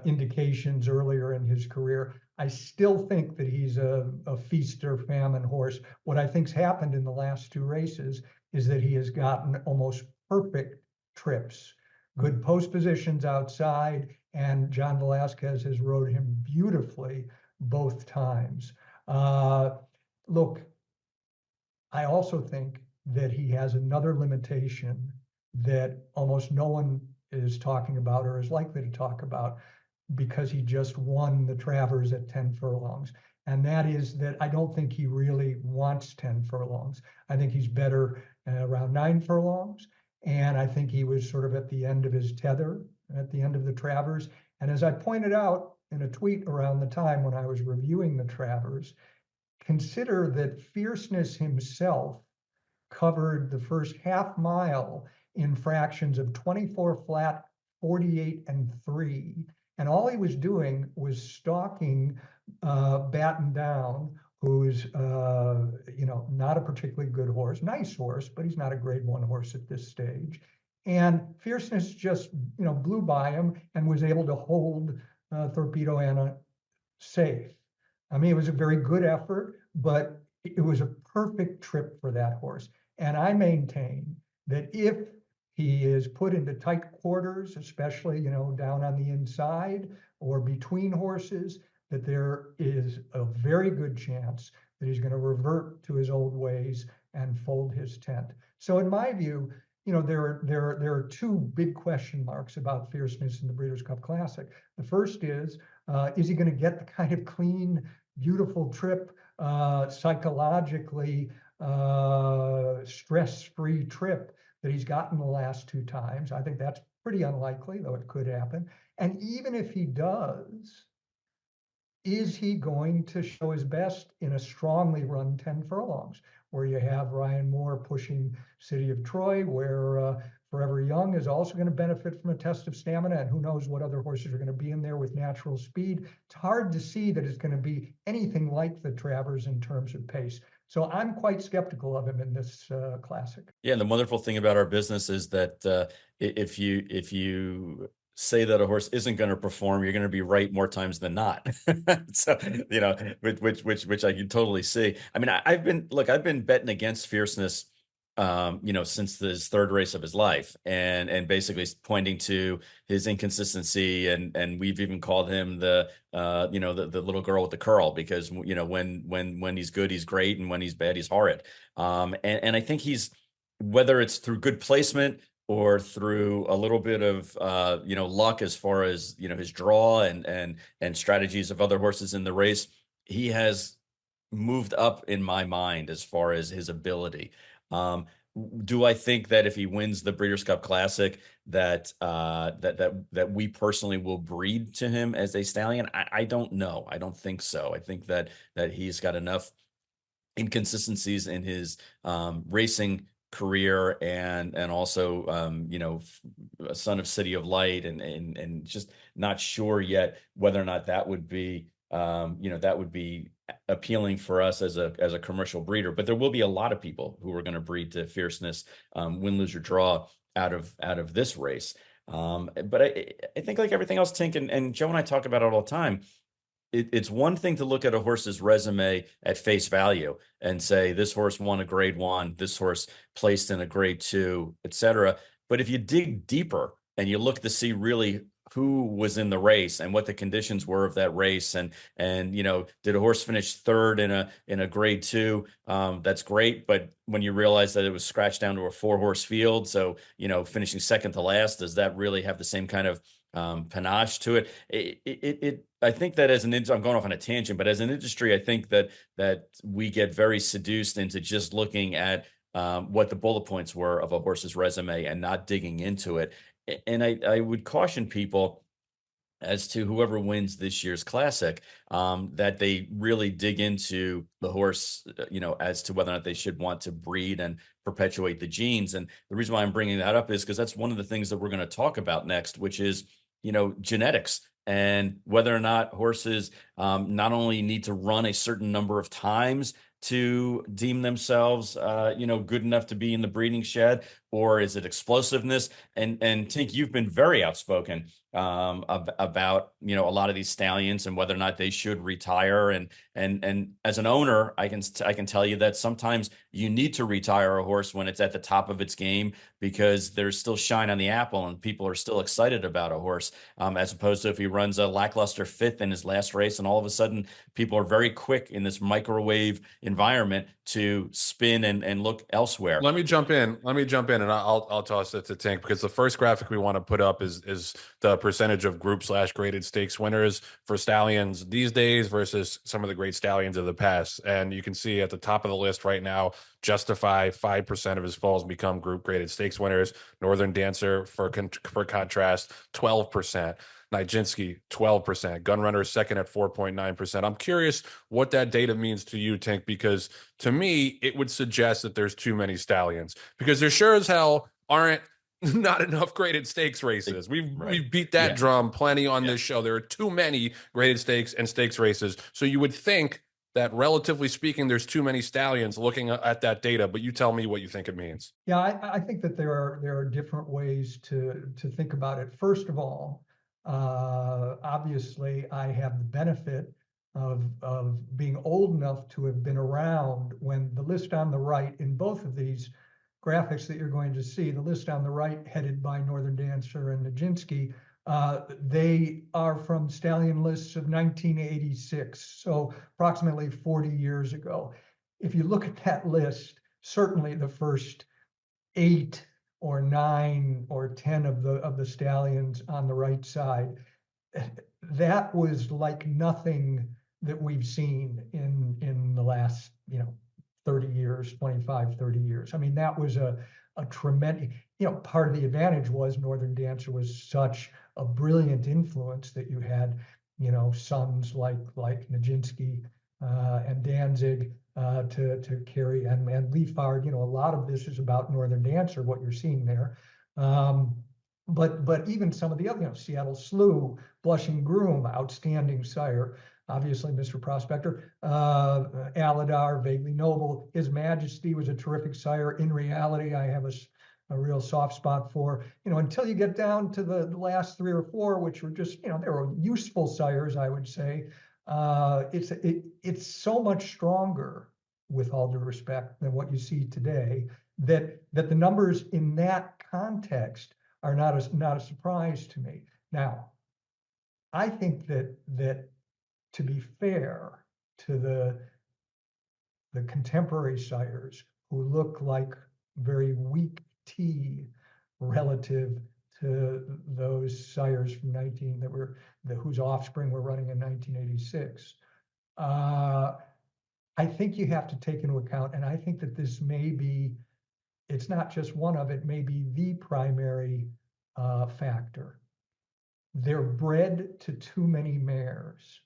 indications earlier in his career. I still think that he's a feast or famine horse. What I think's happened in the last 2 races is that he has gotten almost perfect trips, good post positions outside, and John Velasquez has rode him beautifully both times. Look, I also think that he has another limitation that almost no one is talking about or is likely to talk about, because he just won the Travers at 10 furlongs. And that is that I don't think he really wants 10 furlongs. I think he's better around 9 furlongs. And I think he was sort of at the end of his tether, at the end of the Travers. And as I pointed out in a tweet around the time when I was reviewing the Travers, consider that Fierceness himself covered the first half mile in fractions of 24 flat, 48 and 3. And all he was doing was stalking Batten Down, who's not a particularly good horse, nice horse, but he's not a grade 1 horse at this stage. And Fierceness just blew by him and was able to hold Torpedo Anna safe. I mean, it was a very good effort, but it was a perfect trip for that horse. And I maintain that if he is put into tight quarters, especially, down on the inside or between horses, that there is a very good chance that he's going to revert to his old ways and fold his tent. So in my view, there are two big question marks about Fierceness in the Breeders' Cup Classic. The first is he going to get the kind of clean, beautiful trip, psychologically stress-free trip that he's gotten the last two times? I think that's pretty unlikely, though it could happen. And even if he does, is he going to show his best in a strongly run 10 furlongs, where you have Ryan Moore pushing City of Troy, where Forever Young is also going to benefit from a test of stamina, and who knows what other horses are going to be in there with natural speed. It's hard to see that it's going to be anything like the Travers in terms of pace. So I'm quite skeptical of him in this classic. Yeah, and the wonderful thing about our business is that if you say that a horse isn't going to perform, you're going to be right more times than not. So, which I can totally see. I mean, I've been betting against Fierceness, since his third race of his life, and basically pointing to his inconsistency, and we've even called him the little girl with the curl, because when he's good, he's great, and when he's bad, he's horrid. And I think whether it's through good placement or through a little bit of luck as far as his draw and strategies of other horses in the race, he has moved up in my mind as far as his ability. Do I think that if he wins the Breeders' Cup Classic, that we personally will breed to him as a stallion? I don't know. I don't think so. I think that he's got enough inconsistencies in his racing career, and also a son of City of Light, and just not sure yet whether or not that would be appealing for us as a commercial breeder. But there will be a lot of people who are going to breed to Fierceness, win, lose, or draw out of this race. But I think, like everything else, Tink, and Joe and I talk about it all the time. It's one thing to look at a horse's resume at face value and say, this horse won a grade 1, this horse placed in a grade 2, etc. But if you dig deeper and you look to see really who was in the race and what the conditions were of that race, and did a horse finish third in a grade 2, that's great. But when you realize that it was scratched down to a 4-horse field, so finishing second to last, does that really have the same kind of panache to it? I think that I'm going off on a tangent, but as an industry, I think that we get very seduced into just looking at what the bullet points were of a horse's resume and not digging into it. And I would caution people, as to whoever wins this year's classic, that they really dig into the horse, as to whether or not they should want to breed and perpetuate the genes. And the reason why I'm bringing that up is because that's one of the things that we're going to talk about next, which is genetics, and whether or not horses not only need to run a certain number of times to deem themselves good enough to be in the breeding shed, or is it explosiveness? And Tink, you've been very outspoken about a lot of these stallions and whether or not they should retire. And as an owner, I can tell you that sometimes you need to retire a horse when it's at the top of its game, because there's still shine on the apple and people are still excited about a horse, as opposed to if he runs a lackluster 5th in his last race, and all of a sudden people are very quick in this microwave environment to spin and look elsewhere. Let me jump in, and I'll toss it to Tink, because the first graphic we want to put up is the percentage of group/graded stakes winners for stallions these days versus some of the great stallions of the past. And you can see at the top of the list right now, Justify, 5% of his foals become group graded stakes winners. Northern Dancer, for contrast, 12%. Nijinsky, 12%. Gunrunner second at 4.9%. I'm curious what that data means to you, Tink, because to me, it would suggest that there's too many stallions, because there sure as hell aren't not enough graded stakes races. We've beat that drum plenty on this show. There are too many graded stakes and stakes races. So you would think that, relatively speaking, there's too many stallions looking at that data, but you tell me what you think it means. Yeah, I think that there are different ways to think about it. First of all, obviously, I have the benefit of being old enough to have been around when the list on the right in both of these graphics that you're going to see, the list on the right headed by Northern Dancer and Nijinsky, they are from stallion lists of 1986, so approximately 40 years ago. If you look at that list, certainly the first 8 or 9 or 10 of the stallions on the right side, that was like nothing that we've seen in the last 30 years, 25, 30 years. I mean, that was a tremendous, part of the advantage was Northern Dancer was such a brilliant influence that you had, sons like Nijinsky and Danzig to carry, and Leafard. A lot of this is about Northern Dancer, what you're seeing there. But even some of the other, Seattle Slew, Blushing Groom, outstanding sire. Obviously, Mr. Prospector, Aladar, Vaguely Noble. His Majesty was a terrific sire. In reality, I have a real soft spot for, until you get down to the last 3 or 4, which were just, they were useful sires, I would say. It's so much stronger, with all due respect, than what you see today, that the numbers in that context are not a surprise to me. Now, I think that to be fair to the contemporary sires who look like very weak tea relative to those sires from whose offspring were running in 1986, I think you have to take into account, and I think that this may be, it's not just one of it, may be the primary factor. They're bred to too many mares.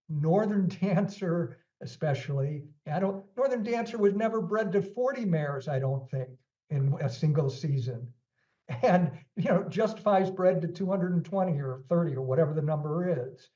Northern Dancer, especially, Northern Dancer was never bred to 40 mares, I don't think, in a single season. And, Justify's bred to 220 or 30 or whatever the number is.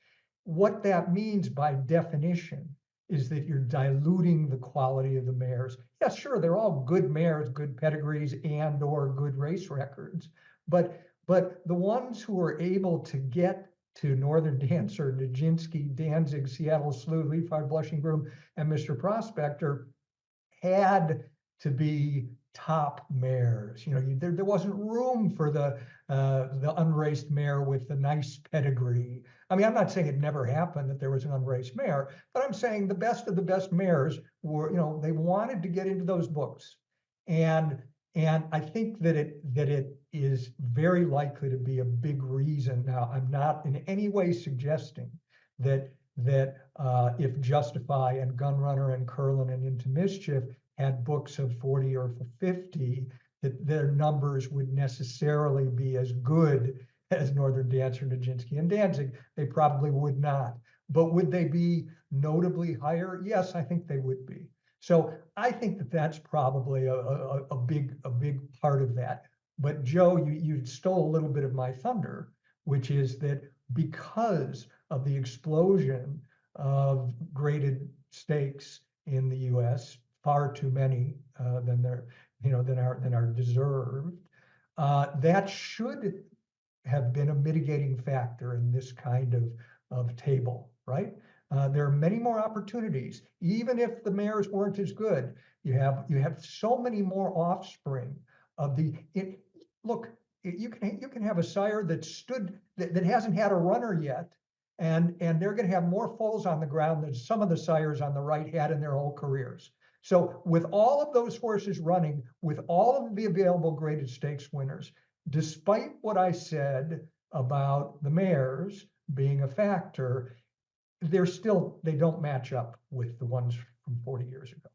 What that means by definition is that you're diluting the quality of the mares. Yeah, sure, they're all good mares, good pedigrees, and or good race records. But the ones who are able to get to Northern Dancer, Nijinsky, Danzig, Seattle Slew, Leafard, Blushing Groom, and Mr. Prospector had to be top mares. There wasn't room for the unraced mare with the nice pedigree. I mean, I'm not saying it never happened that there was an unraced mare, but I'm saying the best of the best mares were, they wanted to get into those books. And I think that it is very likely to be a big reason. Now, I'm not in any way suggesting that if Justify and Gunrunner and Curlin and Into Mischief had books of 40 or 50, that their numbers would necessarily be as good as Northern Dancer, Nijinsky, and Danzig. They probably would not. But would they be notably higher? Yes, I think they would be. So I think that that's probably a big part of that. But Joe, you stole a little bit of my thunder, which is that because of the explosion of graded stakes in the U.S., far too many than are deserved, that should have been a mitigating factor in this kind of table, right? There are many more opportunities, even if the mares weren't as good. You have so many more offspring of look, you can have a sire that hasn't had a runner yet, and they're going to have more foals on the ground than some of the sires on the right had in their whole careers. So with all of those horses running, with all of the available graded stakes winners, despite what I said about the mares being a factor, they don't match up with the ones from 40 years ago.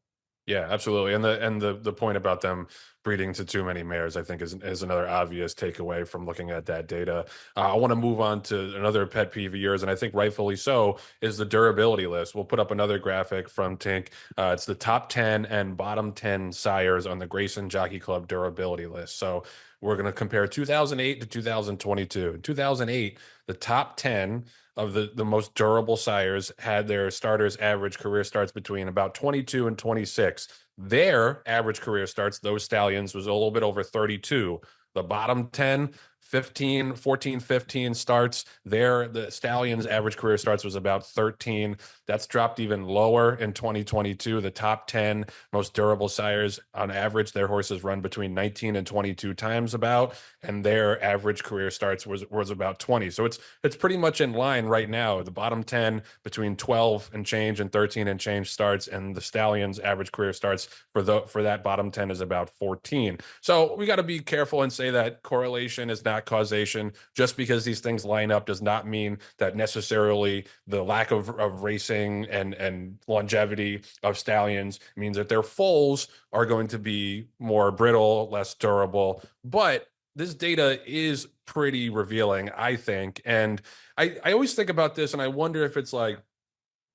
Yeah, absolutely. And the point about them breeding to too many mares, I think, is another obvious takeaway from looking at that data. I want to move on to another pet peeve of yours, and I think rightfully so, is the durability list. We'll put up another graphic from Tink. It's the top 10 and bottom 10 sires on the Grayson Jockey Club durability list. So we're going to compare 2008 to 2022. In 2008, the top 10 of the most durable sires had their starters average career starts between about 22 and 26. Their average career starts, those stallions, was a little bit over 32. The bottom 10, 15 starts. There, the Stallions' average career starts was about 13. That's dropped even lower in 2022. The top 10 most durable sires, on average, their horses run between 19 and 22 times about, and their average career starts was about 20. So it's pretty much in line right now. The bottom 10 between 12 and change and 13 and change starts, and the Stallions' average career starts for that bottom 10 is about 14. So we got to be careful and say that correlation is not causation. Just because these things line up does not mean that necessarily the lack of racing and longevity of Stallions means that their foals are going to be more brittle, less durable. But this data is pretty revealing, I think. And I always think about this and I wonder if it's like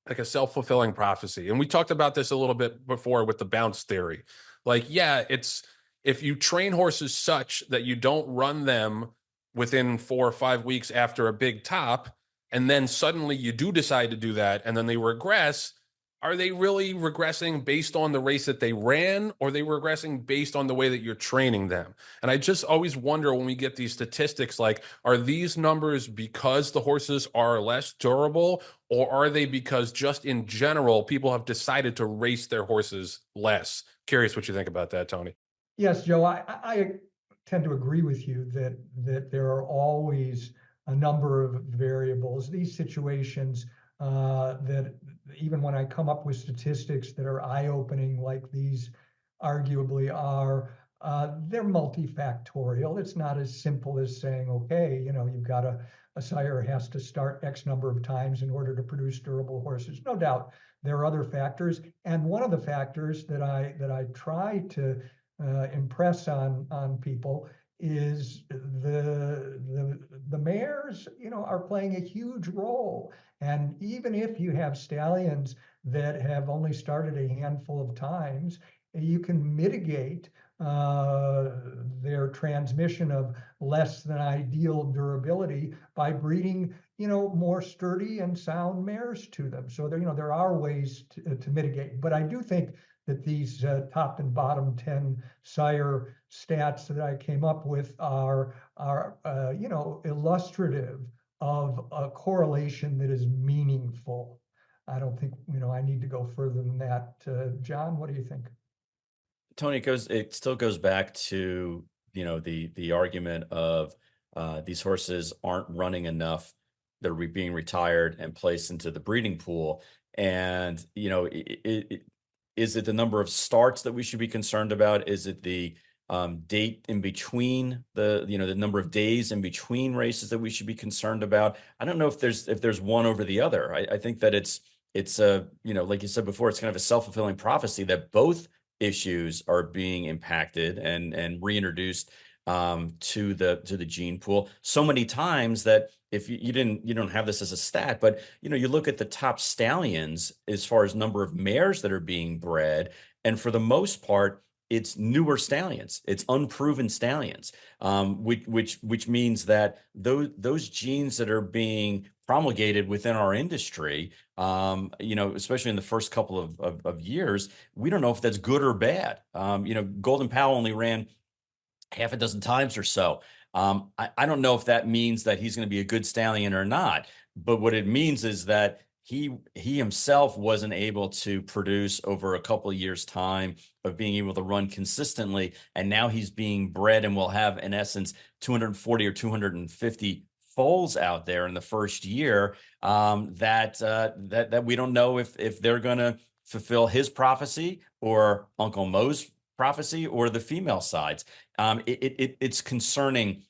a self-fulfilling prophecy. And we talked about this a little bit before with the bounce theory. Like, yeah, it's if you train horses such that you don't run them within 4 or 5 weeks after a big top, and then suddenly you do decide to do that, and then they regress, are they really regressing based on the race that they ran, or are they regressing based on the way that you're training them? And I just always wonder when we get these statistics, like, are these numbers because the horses are less durable, or are they because just in general, people have decided to race their horses less? Curious what you think about that, Tony. Yes, Joe, I tend to agree with you that there are always a number of variables. These situations that even when I come up with statistics that are eye-opening like these arguably are, they're multifactorial. It's not as simple as saying, okay, you've got a sire has to start X number of times in order to produce durable horses. No doubt there are other factors. And one of the factors that I try to impress on people is the mares, are playing a huge role. And even if you have stallions that have only started a handful of times, you can mitigate their transmission of less than ideal durability by breeding, more sturdy and sound mares to them. So there are ways to mitigate. But I do think that these top and bottom 10 sire stats that I came up with are illustrative of a correlation that is meaningful. I don't think, I need to go further than that. John, what do you think? Tony, it still goes back to, the argument of these horses aren't running enough. They're being retired and placed into the breeding pool. And, is it the number of starts that we should be concerned about? Is it the date in between the number of days in between races that we should be concerned about? I don't know if there's one over the other. I think that it's like you said before, it's kind of a self-fulfilling prophecy that both issues are being impacted and reintroduced to the gene pool so many times that if you don't have this as a stat, but you look at the top stallions as far as number of mares that are being bred, and for the most part, it's newer stallions, it's unproven stallions, which means that those genes that are being promulgated within our industry, especially in the first couple of years, we don't know if that's good or bad. Golden Powell only ran half a dozen times or so. I don't know if that means that he's going to be a good stallion or not, but what it means is that he himself wasn't able to produce over a couple of years' time of being able to run consistently, and now he's being bred and will have, in essence, 240 or 250 foals out there in the first year that we don't know if they're going to fulfill his prophecy or Uncle Mo's prophecy or the female sides. It's concerning,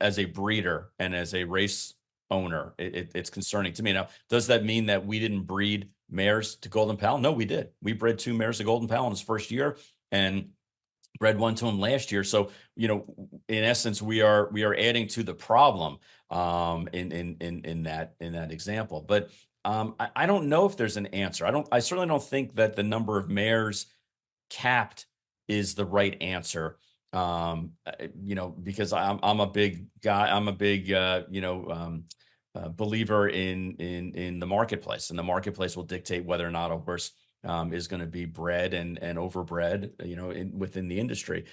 as a breeder and as a race owner, it's concerning to me. Now, does that mean that we didn't breed mares to Golden Powell? No, we did. We bred 2 mares to Golden Powell in his first year and bred 1 to him last year. So, in essence, we are adding to the problem in that example. But I don't know if there's an answer. I certainly don't think that the number of mares capped is the right answer. Because I'm a big guy. I'm a big believer in the marketplace, and the marketplace will dictate whether or not a horse is going to be bred and overbred, within the industry.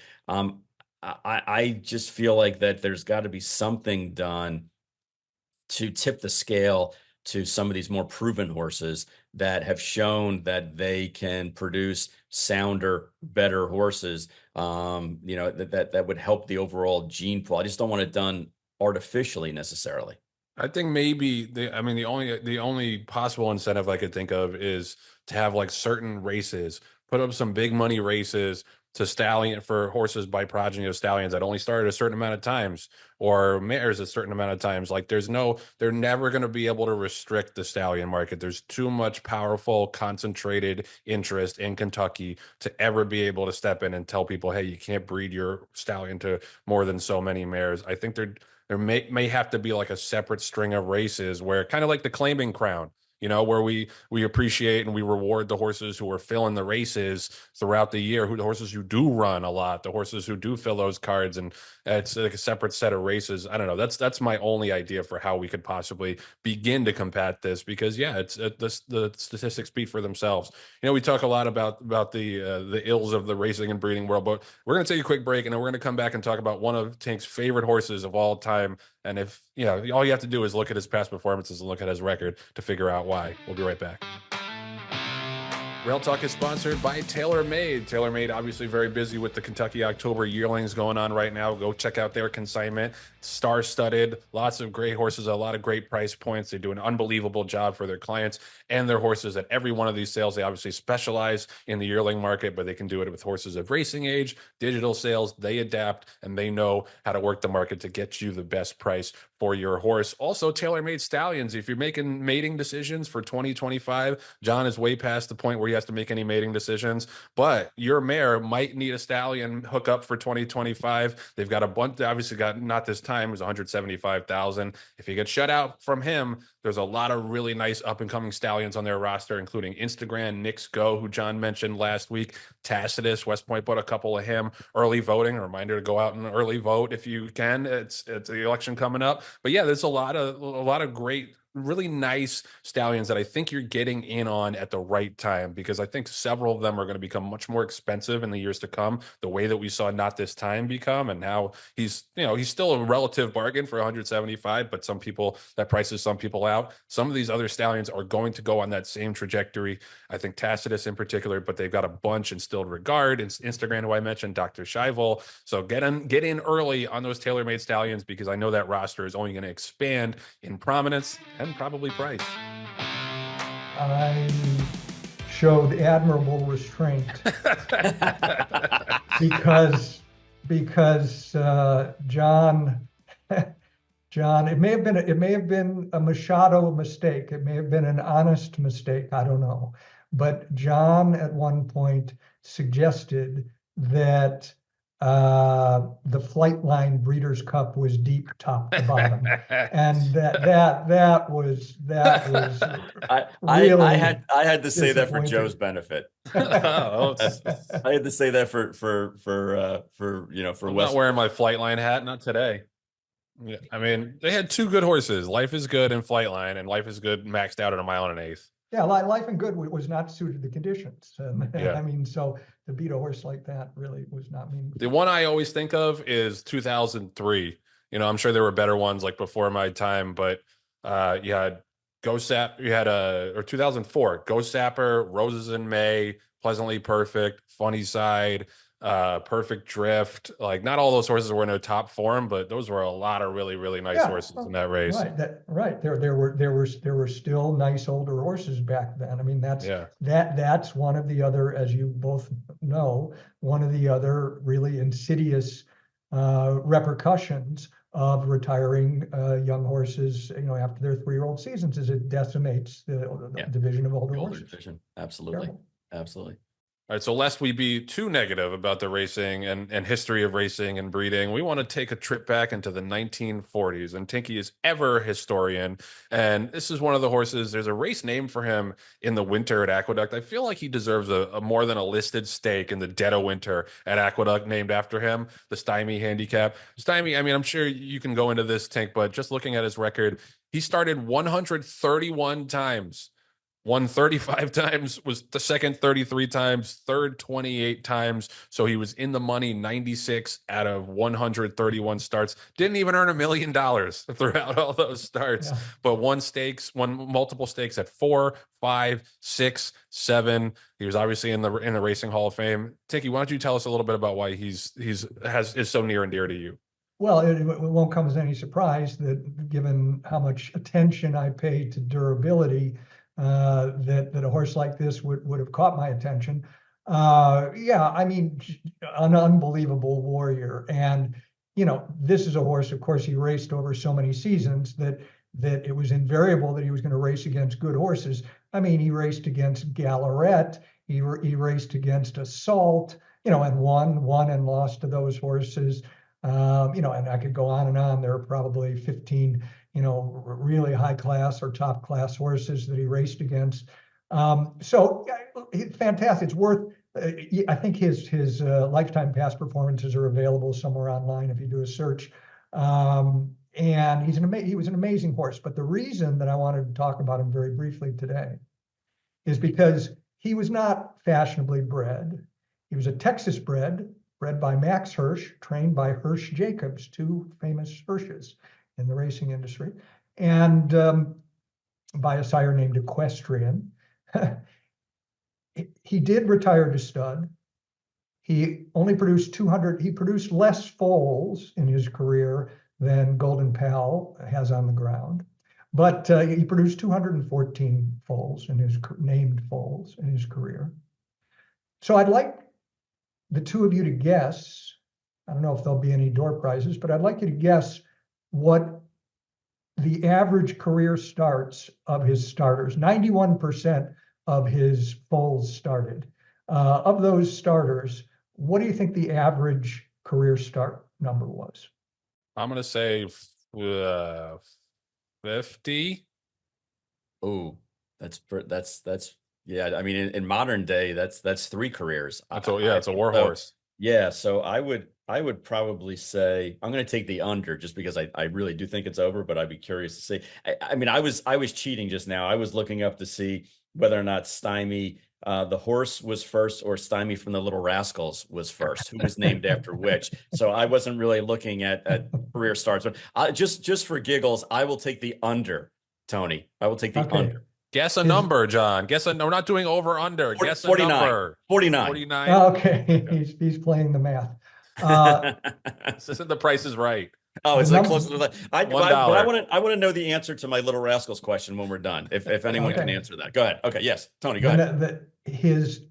I just feel like that there's got to be something done to tip the scale to some of these more proven horses that have shown that they can produce sounder, better horses. That would help the overall gene pool. I just don't want it done artificially necessarily. I think maybe I mean, the only possible incentive I could think of is to have like certain races, put up some big money races to stallion for horses by progeny of stallions that only started a certain amount of times, or mares a certain amount of times. Like they're never going to be able to restrict the stallion market. There's too much powerful, concentrated interest in Kentucky to ever be able to step in and tell people, hey, you can't breed your stallion to more than so many mares. I think there may have to be like a separate string of races where kind of like the claiming crown, where we appreciate and we reward the horses who are filling the races throughout the year, the horses who do run a lot, the horses who do fill those cards, and it's like a separate set of races. I don't know. That's my only idea for how we could possibly begin to combat this, because yeah, the statistics speak for themselves. We talk a lot about the ills of the racing and breeding world, but we're going to take a quick break and then we're going to come back and talk about one of Tink's favorite horses of all time. And if all you have to do is look at his past performances and look at his record to figure out why. We'll be right back. Rail Talk is sponsored by TaylorMade. TaylorMade, obviously very busy with the Kentucky October yearlings going on right now. Go check out their consignment. Star-studded, lots of great horses, a lot of great price points. They do an unbelievable job for their clients and their horses at every one of these sales. They obviously specialize in the yearling market, but they can do it with horses of racing age, digital sales. They adapt and they know how to work the market to get you the best price for your horse. Also, TaylorMade stallions. If you're making mating decisions for 2025, John is way past the point where he has to make any mating decisions, but your mare might need a stallion hookup for 2025. They've got a bunch. They obviously got, not this time, it was 175,000. If you get shut out from him, there's a lot of really nice up and coming stallions on their roster, including Instagram, Nick's Go, who John mentioned last week, Tacitus, West Point put a couple of him, early voting. A reminder to go out and early vote if you can. It's the election coming up. But yeah, there's a lot of great, really nice stallions that I think you're getting in on at the right time, because I think several of them are going to become much more expensive in the years to come, the way that we saw Not This Time become. And now he's still a relative bargain for 175, but that prices some people out. Some of these other stallions are going to go on that same trajectory. I think Tacitus in particular, but they've got a bunch in Stilled Regard, Instagram, who I mentioned, Dr. Scheibel. So get in early on those TaylorMade stallions, because I know that roster is only going to expand in prominence and probably price. I showed admirable restraint because John, it may have been a Machado mistake. It may have been an honest mistake. I don't know. But John at one point suggested that the Flightline Breeders' Cup was deep top to bottom, and that was really. I had to say that for Joe's benefit. I had to say that for I'm West. not wearing my Flightline hat, not today. Yeah, I mean, they had two good horses. Life is Good and Flightline, and Life is Good maxed out at 1 1/8 miles. Yeah, Life and Good was not suited the conditions. Yeah. I mean, so to beat a horse like that really was not meaningful. The one I always think of is 2003. I'm sure there were better ones like before my time, but you had or 2004, Ghost Sapper, Roses in May, Pleasantly Perfect, Funny Side, Perfect Drift. Like, not all those horses were in their top form, but those were a lot of really, really nice horses in that race. Right. There were still nice older horses back then. I mean, that's one of the other, as you both know, one of the other really insidious repercussions of retiring young horses, after their 3-year-old seasons, is it decimates the division of older horses. Division. Absolutely. Terrible. Absolutely. All right, so lest we be too negative about the racing and history of racing and breeding, we want to take a trip back into the 1940s. And Tinky is ever historian. And this is one of the horses. There's a race named for him in the winter at Aqueduct. I feel like he deserves a more than a listed stake in the dead of winter at Aqueduct named after him, the Stymie Handicap. Stymie, I mean, I'm sure you can go into this, Tink, but just looking at his record, he started 131 times won 35 times, was the second 33 times, third 28 times. So he was in the money 96 out of 131 starts. Didn't even earn $1 million throughout all those starts, Yeah. but won multiple stakes at 4, 5, 6, 7. He was obviously in the Racing Hall of Fame. Tinky, why don't you tell us a little bit about why is so near and dear to you? Well, it won't come as any surprise that given how much attention I pay to durability, that a horse like this would have caught my attention. Yeah, I mean, an unbelievable warrior. And, this is a horse, of course, he raced over so many seasons that it was invariable that he was going to race against good horses. I mean, he raced against Gallaret, he raced against Assault, and won and lost to those horses. And I could go on and on. There are probably 15, really high class or top class horses that he raced against. So fantastic. It's worth, I think his lifetime past performances are available somewhere online if you do a search. And he was an amazing horse. But the reason that I wanted to talk about him very briefly today is because he was not fashionably bred. He was a Texas bred by Max Hirsch, trained by Hirsch Jacobs, two famous Hirsches in the racing industry, and by a sire named Equestrian. He did retire to stud. He only produced 200, he produced less foals in his career than Golden Pal has on the ground. But he produced 214 foals in his named foals in his career. So I'd like the two of you to guess, I don't know if there'll be any door prizes, but I'd like you to guess what the average career starts of his starters. 91% of his foals started. Of those starters, what do you think the average career start number was? I'm going to say 50. Oh, that's yeah. I mean, in modern day, that's 3 careers. It's a war horse. Yeah, so I would probably say I'm going to take the under just because I really do think it's over, but I'd be curious to see. I mean, I was cheating just now. I was looking up to see whether or not Stymie, the horse, was first, or Stymie from the Little Rascals was first, who was named after which. So I wasn't really looking at career starts, but just for giggles, I will take the under, Tony. I will take the under. Guess a number, John. We're not doing over under. Guess 49. a number. 49. Okay, he's playing the math. This isn't The Price is Right. Oh, is that closer to that? I want to know the answer to my Little Rascals question when we're done. If anyone can answer that, go ahead. Okay, yes, Tony, go ahead. His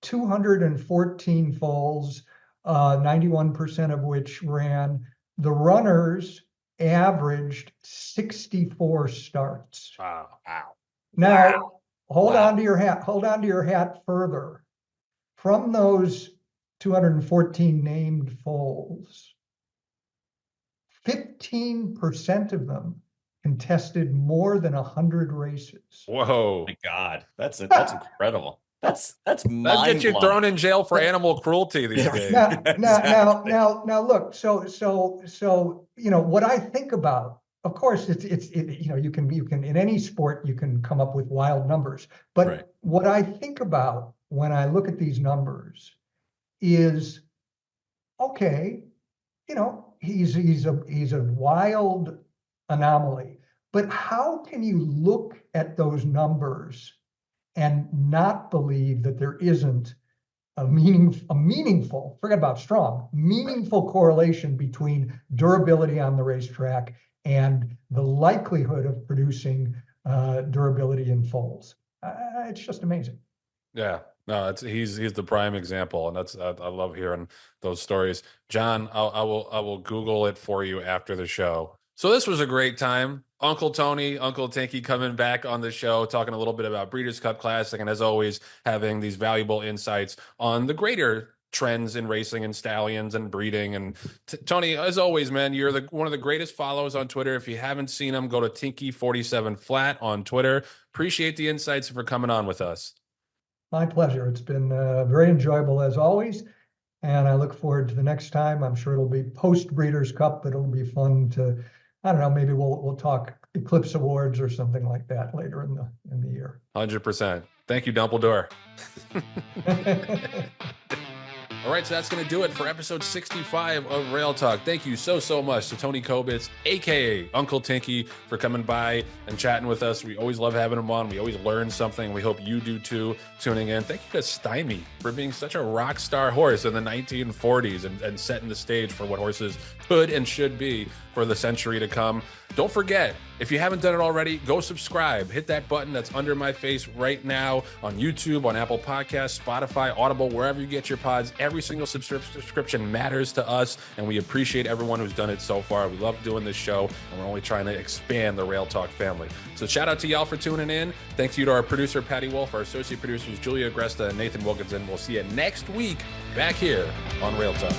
214 foals, 91% of which ran. The runners averaged 64 starts. Wow. Now, hold on to your hat further. From those 214 named foals, 15% of them contested more than 100 races. Whoa. Oh my God. That's incredible. That's that gets you thrown in jail for animal cruelty these days. Now look, so what I think about, of course, you can in any sport you can come up with wild numbers, but right. What I think about when I look at these numbers is, okay, he's a wild anomaly, but how can you look at those numbers and not believe that there isn't a meaningful, forget about strong, meaningful correlation between durability on the racetrack and the likelihood of producing durability in foals? It's just amazing. Yeah, no, he's the prime example, and I love hearing those stories. John, I will Google it for you after the show. So this was a great time. Uncle Tony, Uncle Tinky coming back on the show, talking a little bit about Breeders' Cup Classic, and as always, having these valuable insights on the greater trends in racing and stallions and breeding. And Tony, as always, man, you're one of the greatest follows on Twitter. If you haven't seen him, go to Tinky47 flat on Twitter. Appreciate the insights for coming on with us. My pleasure. It's been very enjoyable as always, and I look forward to the next time. I'm sure it'll be post Breeders' Cup, but it'll be fun to, I don't know, maybe we'll talk Eclipse Awards or something like that later in the year. 100%. Thank you, Dumbledore. All right, so that's going to do it for episode 65 of Rail Talk. Thank you so much to Tony Cobitz, a.k.a. Uncle Tinky, for coming by and chatting with us. We always love having him on. We always learn something. We hope you do too, tuning in. Thank you to Stymie for being such a rock star horse in the 1940s and setting the stage for what horses could and should be for the century to come. Don't forget, if you haven't done it already, go subscribe. Hit that button that's under my face right now on YouTube, on Apple Podcasts, Spotify, Audible, wherever you get your pods. Every single subscription matters to us, and we appreciate everyone who's done it so far. We love doing this show, and we're only trying to expand the Rail Talk family. So shout out to y'all for tuning in. Thanks you to our producer, Patty Wolf, our associate producers, Julia Agresta and Nathan Wilkinson. We'll see you next week back here on Rail Talk.